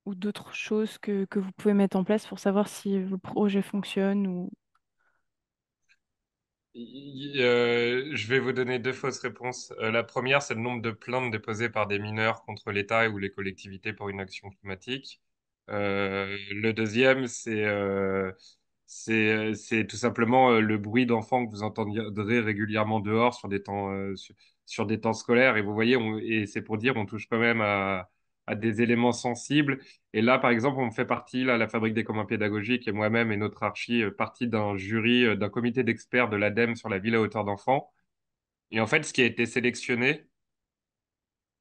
ou d'autres choses que vous pouvez mettre en place pour savoir si vos projets fonctionnent ou... Je vais vous donner deux fausses réponses. La première, c'est le nombre de plaintes déposées par des mineurs contre l'État ou les collectivités pour une action climatique. Le deuxième, c'est tout simplement le bruit d'enfants que vous entendrez régulièrement dehors sur des temps scolaires. Et vous voyez, et c'est pour dire, on touche quand même à des éléments sensibles. Et là, par exemple, on fait partie, là, la Fabrique des communs pédagogiques et moi-même et notre archi, partie d'un jury, d'un comité d'experts de l'ADEME sur la ville à hauteur d'enfants. Et en fait, ce qui a été sélectionné,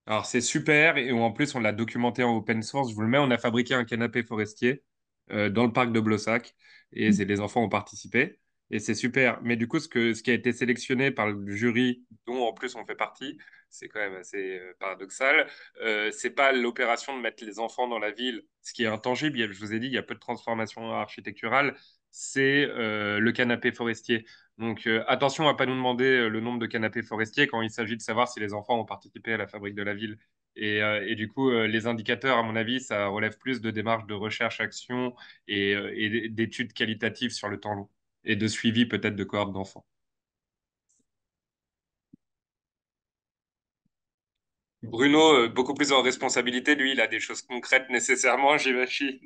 alors c'est super, et en plus on l'a documenté en open source, je vous le mets, on a fabriqué un canapé forestier dans le parc de Blossac, et les enfants ont participé, et c'est super. Mais du coup, ce qui a été sélectionné par le jury, dont en plus on fait partie, c'est quand même assez paradoxal, c'est pas l'opération de mettre les enfants dans la ville, ce qui est intangible, je vous ai dit, il y a peu de transformation architecturale, c'est le canapé forestier. Donc attention à pas nous demander le nombre de canapés forestiers quand il s'agit de savoir si les enfants ont participé à la fabrique de la ville. Et du coup, les indicateurs, à mon avis, ça relève plus de démarches de recherche-action et d'études qualitatives sur le temps long et de suivi peut-être de cohortes d'enfants. Bruno, beaucoup plus en responsabilité, lui, il a des choses concrètes nécessairement, j'imagine.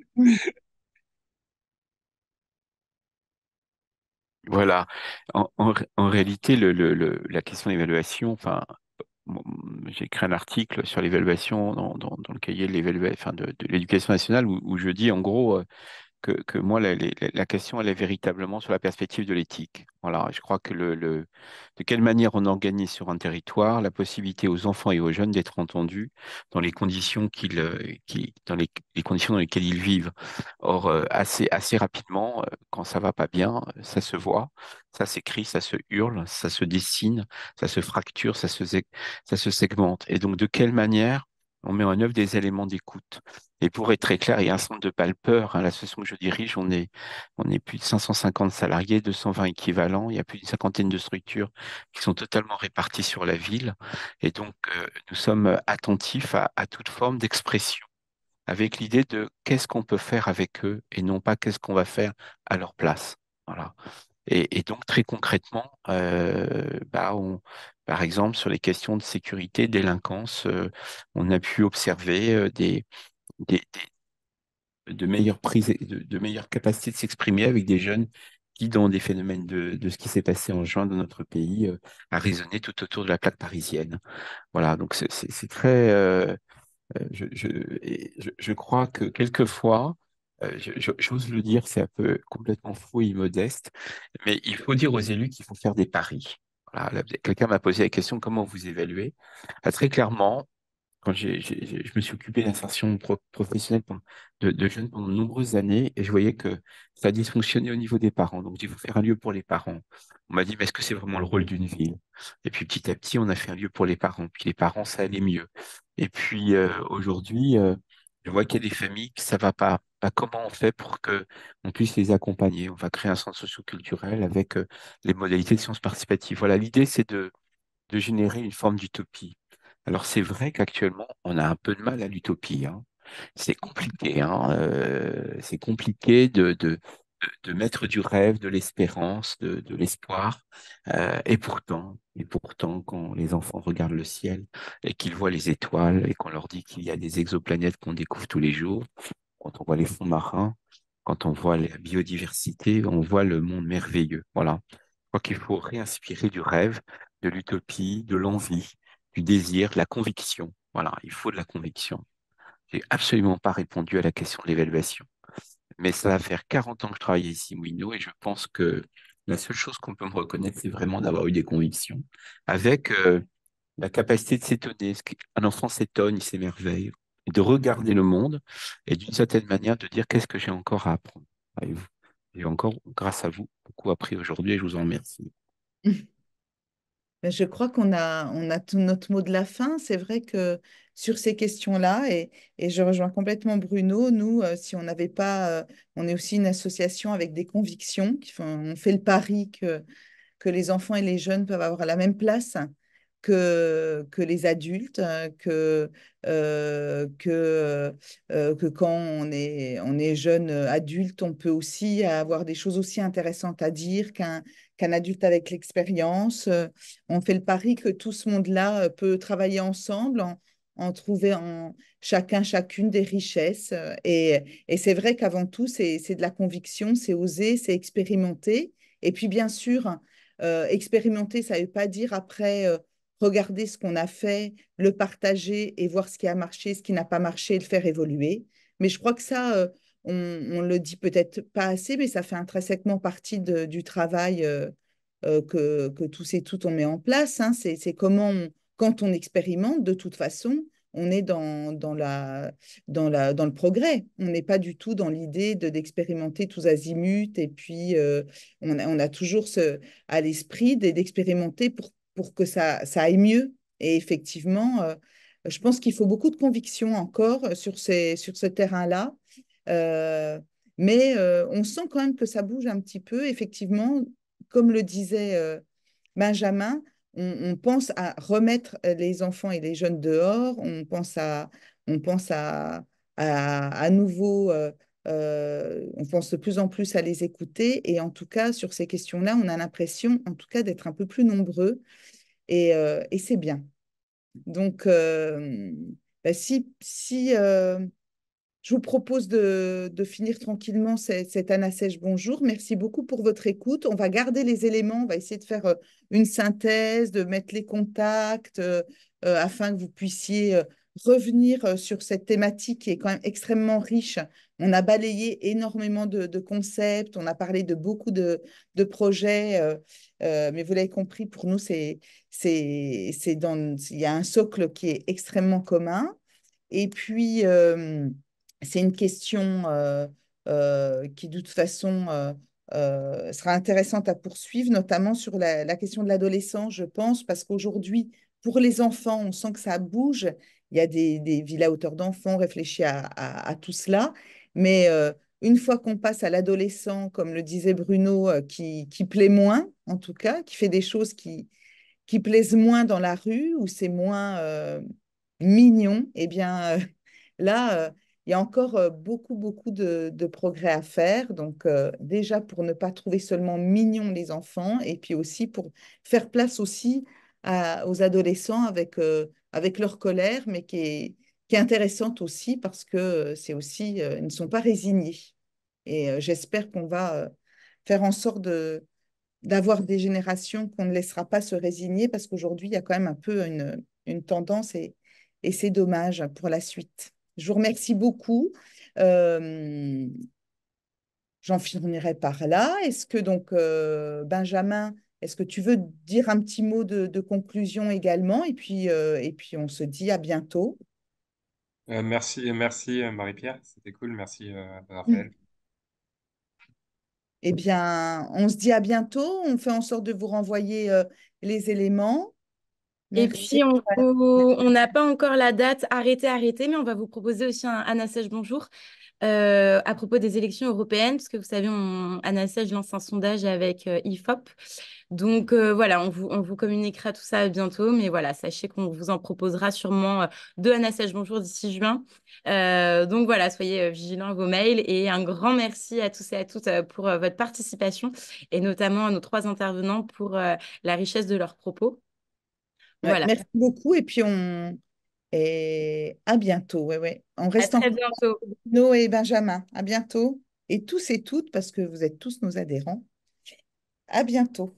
Voilà. En réalité, la question d'évaluation, enfin, bon, j'ai écrit un article sur l'évaluation dans le cahier de enfin, de l'éducation nationale où je dis en gros que moi, la question, elle est véritablement sur la perspective de l'éthique. Voilà, je crois que de quelle manière on organise sur un territoire la possibilité aux enfants et aux jeunes d'être entendus dans les conditions dans les conditions dans lesquelles ils vivent. Or, assez rapidement, quand ça va pas bien, ça se voit, ça s'écrit, ça se hurle, ça se dessine, ça se fracture, ça se segmente. Et donc, de quelle manière on met en œuvre des éléments d'écoute? Et pour être très clair, il y a un centre de Palpeur, hein, l'association que je dirige, on est plus de 550 salariés, 220 équivalents, il y a plus d'une cinquantaine de structures qui sont totalement réparties sur la ville. Et donc, nous sommes attentifs à toute forme d'expression, avec l'idée de qu'est-ce qu'on peut faire avec eux et non pas qu'est-ce qu'on va faire à leur place. Voilà. Et donc, très concrètement, par exemple, sur les questions de sécurité, délinquance, on a pu observer des, de meilleures prises, de meilleures capacités de s'exprimer avec des jeunes qui, dans des phénomènes de ce qui s'est passé en juin dans notre pays, a résonné tout autour de la plaque parisienne. Voilà, donc c'est très... je crois que quelquefois, j'ose le dire, c'est un peu complètement faux et immodeste, mais il faut dire aux élus qu'il faut faire des paris. Voilà, quelqu'un m'a posé la question, comment vous évaluez? Ah, très clairement, quand je me suis occupé d'insertion professionnelle de jeunes pendant de nombreuses années et je voyais que ça dysfonctionnait au niveau des parents. Donc, il faut faire un lieu pour les parents. On m'a dit, mais est-ce que c'est vraiment le rôle d'une ville? Et puis, petit à petit, on a fait un lieu pour les parents. Puis, les parents, ça allait mieux. Et puis, aujourd'hui, je vois qu'il y a des familles que ça va pas. Bah, comment on fait pour que on puisse les accompagner? On va créer un centre socio-culturel avec les modalités de sciences participatives. Voilà, l'idée, c'est de générer une forme d'utopie. Alors c'est vrai qu'actuellement, on a un peu de mal à l'utopie, hein. C'est compliqué, hein. C'est compliqué de mettre du rêve, de l'espérance, de l'espoir. Et pourtant, quand les enfants regardent le ciel et qu'ils voient les étoiles et qu'on leur dit qu'il y a des exoplanètes qu'on découvre tous les jours, quand on voit les fonds marins, quand on voit la biodiversité, on voit le monde merveilleux. Voilà. Je crois qu'il faut réinspirer du rêve, de l'utopie, de l'envie, du désir, de la conviction. Voilà, il faut de la conviction. J'ai absolument pas répondu à la question de l'évaluation. Mais ça va faire 40 ans que je travaille ici, Mouino, et je pense que la seule chose qu'on peut me reconnaître, c'est vraiment d'avoir eu des convictions, avec la capacité de s'étonner. Un enfant s'étonne, il s'émerveille. et de regarder le monde et d'une certaine manière de dire qu'est-ce que j'ai encore à apprendre avec vous. J'ai encore, grâce à vous, beaucoup appris aujourd'hui et je vous en remercie. Ben, je crois qu'on a tout notre mot de la fin. C'est vrai que sur ces questions-là, et je rejoins complètement Bruno, nous, si on n'avait pas, on est aussi une association avec des convictions, on fait le pari que les enfants et les jeunes peuvent avoir la même place que les adultes, que quand on est jeune adulte, on peut aussi avoir des choses aussi intéressantes à dire qu'un adulte avec l'expérience. On fait le pari que tout ce monde-là peut travailler ensemble en trouver en chacune des richesses. Et c'est vrai qu'avant tout, c'est de la conviction, c'est oser, c'est expérimenter. Et puis, bien sûr, expérimenter, ça ne veut pas dire après regarder ce qu'on a fait, le partager et voir ce qui a marché, ce qui n'a pas marché et le faire évoluer. Mais je crois que ça, on le dit peut-être pas assez, mais ça fait intrinsèquement partie du travail que tous et toutes on met en place. Hein. C'est comment, quand on expérimente, de toute façon, on est dans le progrès. On n'est pas du tout dans l'idée d'expérimenter tous azimuts et puis on a toujours à l'esprit d'expérimenter pour que ça aille mieux. Et effectivement, je pense qu'il faut beaucoup de conviction encore sur ce terrain-là. Euh, mais on sent quand même que ça bouge un petit peu. Effectivement, comme le disait Benjamin, on pense à remettre les enfants et les jeunes dehors. On pense à nouveau, on pense de plus en plus à les écouter. Et en tout cas, sur ces questions-là, on a l'impression, en tout cas, d'être un peu plus nombreux. Et c'est bien. Donc, bah, si je vous propose de finir tranquillement cette Anna Sèche Bonjour. Merci beaucoup pour votre écoute. On va garder les éléments, on va essayer de faire une synthèse, de mettre les contacts afin que vous puissiez revenir sur cette thématique qui est quand même extrêmement riche. On a balayé énormément de concepts, on a parlé de beaucoup de projets, mais vous l'avez compris, pour nous, il y a un socle qui est extrêmement commun. Et puis, c'est une question qui, de toute façon, sera intéressante à poursuivre, notamment sur la question de l'adolescence, je pense, parce qu'aujourd'hui, pour les enfants, on sent que ça bouge. Il y a des villes à hauteur d'enfants, on réfléchit à tout cela. Mais une fois qu'on passe à l'adolescent, comme le disait Bruno, qui plaît moins, en tout cas, qui fait des choses qui plaisent moins dans la rue, où c'est moins mignon, eh bien, là, il y a encore beaucoup, beaucoup de progrès à faire. Donc, déjà, pour ne pas trouver seulement mignons les enfants, et puis aussi pour faire place aussi aux adolescents avec leur colère, mais qui est intéressante aussi parce que c'est aussi, ils ne sont pas résignés. Et j'espère qu'on va faire en sorte d'avoir des générations qu'on ne laissera pas se résigner parce qu'aujourd'hui, il y a quand même un peu une tendance et c'est dommage pour la suite. Je vous remercie beaucoup. Euh, J'en finirai par là. Est-ce que donc, Benjamin, est-ce que tu veux dire un petit mot de conclusion également? Et puis, on se dit à bientôt. Merci Marie-Pierre, c'était cool. Merci Raphaël. Eh bien, on se dit à bientôt. On fait en sorte de vous renvoyer les éléments. Et Merci. puis, on n'a pas encore la date arrêtée, mais on va vous proposer aussi un Anna Sèche Bonjour à propos des élections européennes, parce que vous savez, Anna Sèche lance un sondage avec IFOP. Donc voilà, on vous communiquera tout ça bientôt, mais voilà, sachez qu'on vous en proposera sûrement deux Anna Sèche Bonjour d'ici juin. Donc voilà, soyez vigilants à vos mails et un grand merci à tous et à toutes pour votre participation et notamment à nos trois intervenants pour la richesse de leurs propos. Ouais, Voilà, merci beaucoup. Et à bientôt. Ouais, ouais. On à reste en très contact, bientôt. Bruno et Benjamin. À bientôt. Et tous et toutes, parce que vous êtes tous nos adhérents. À bientôt.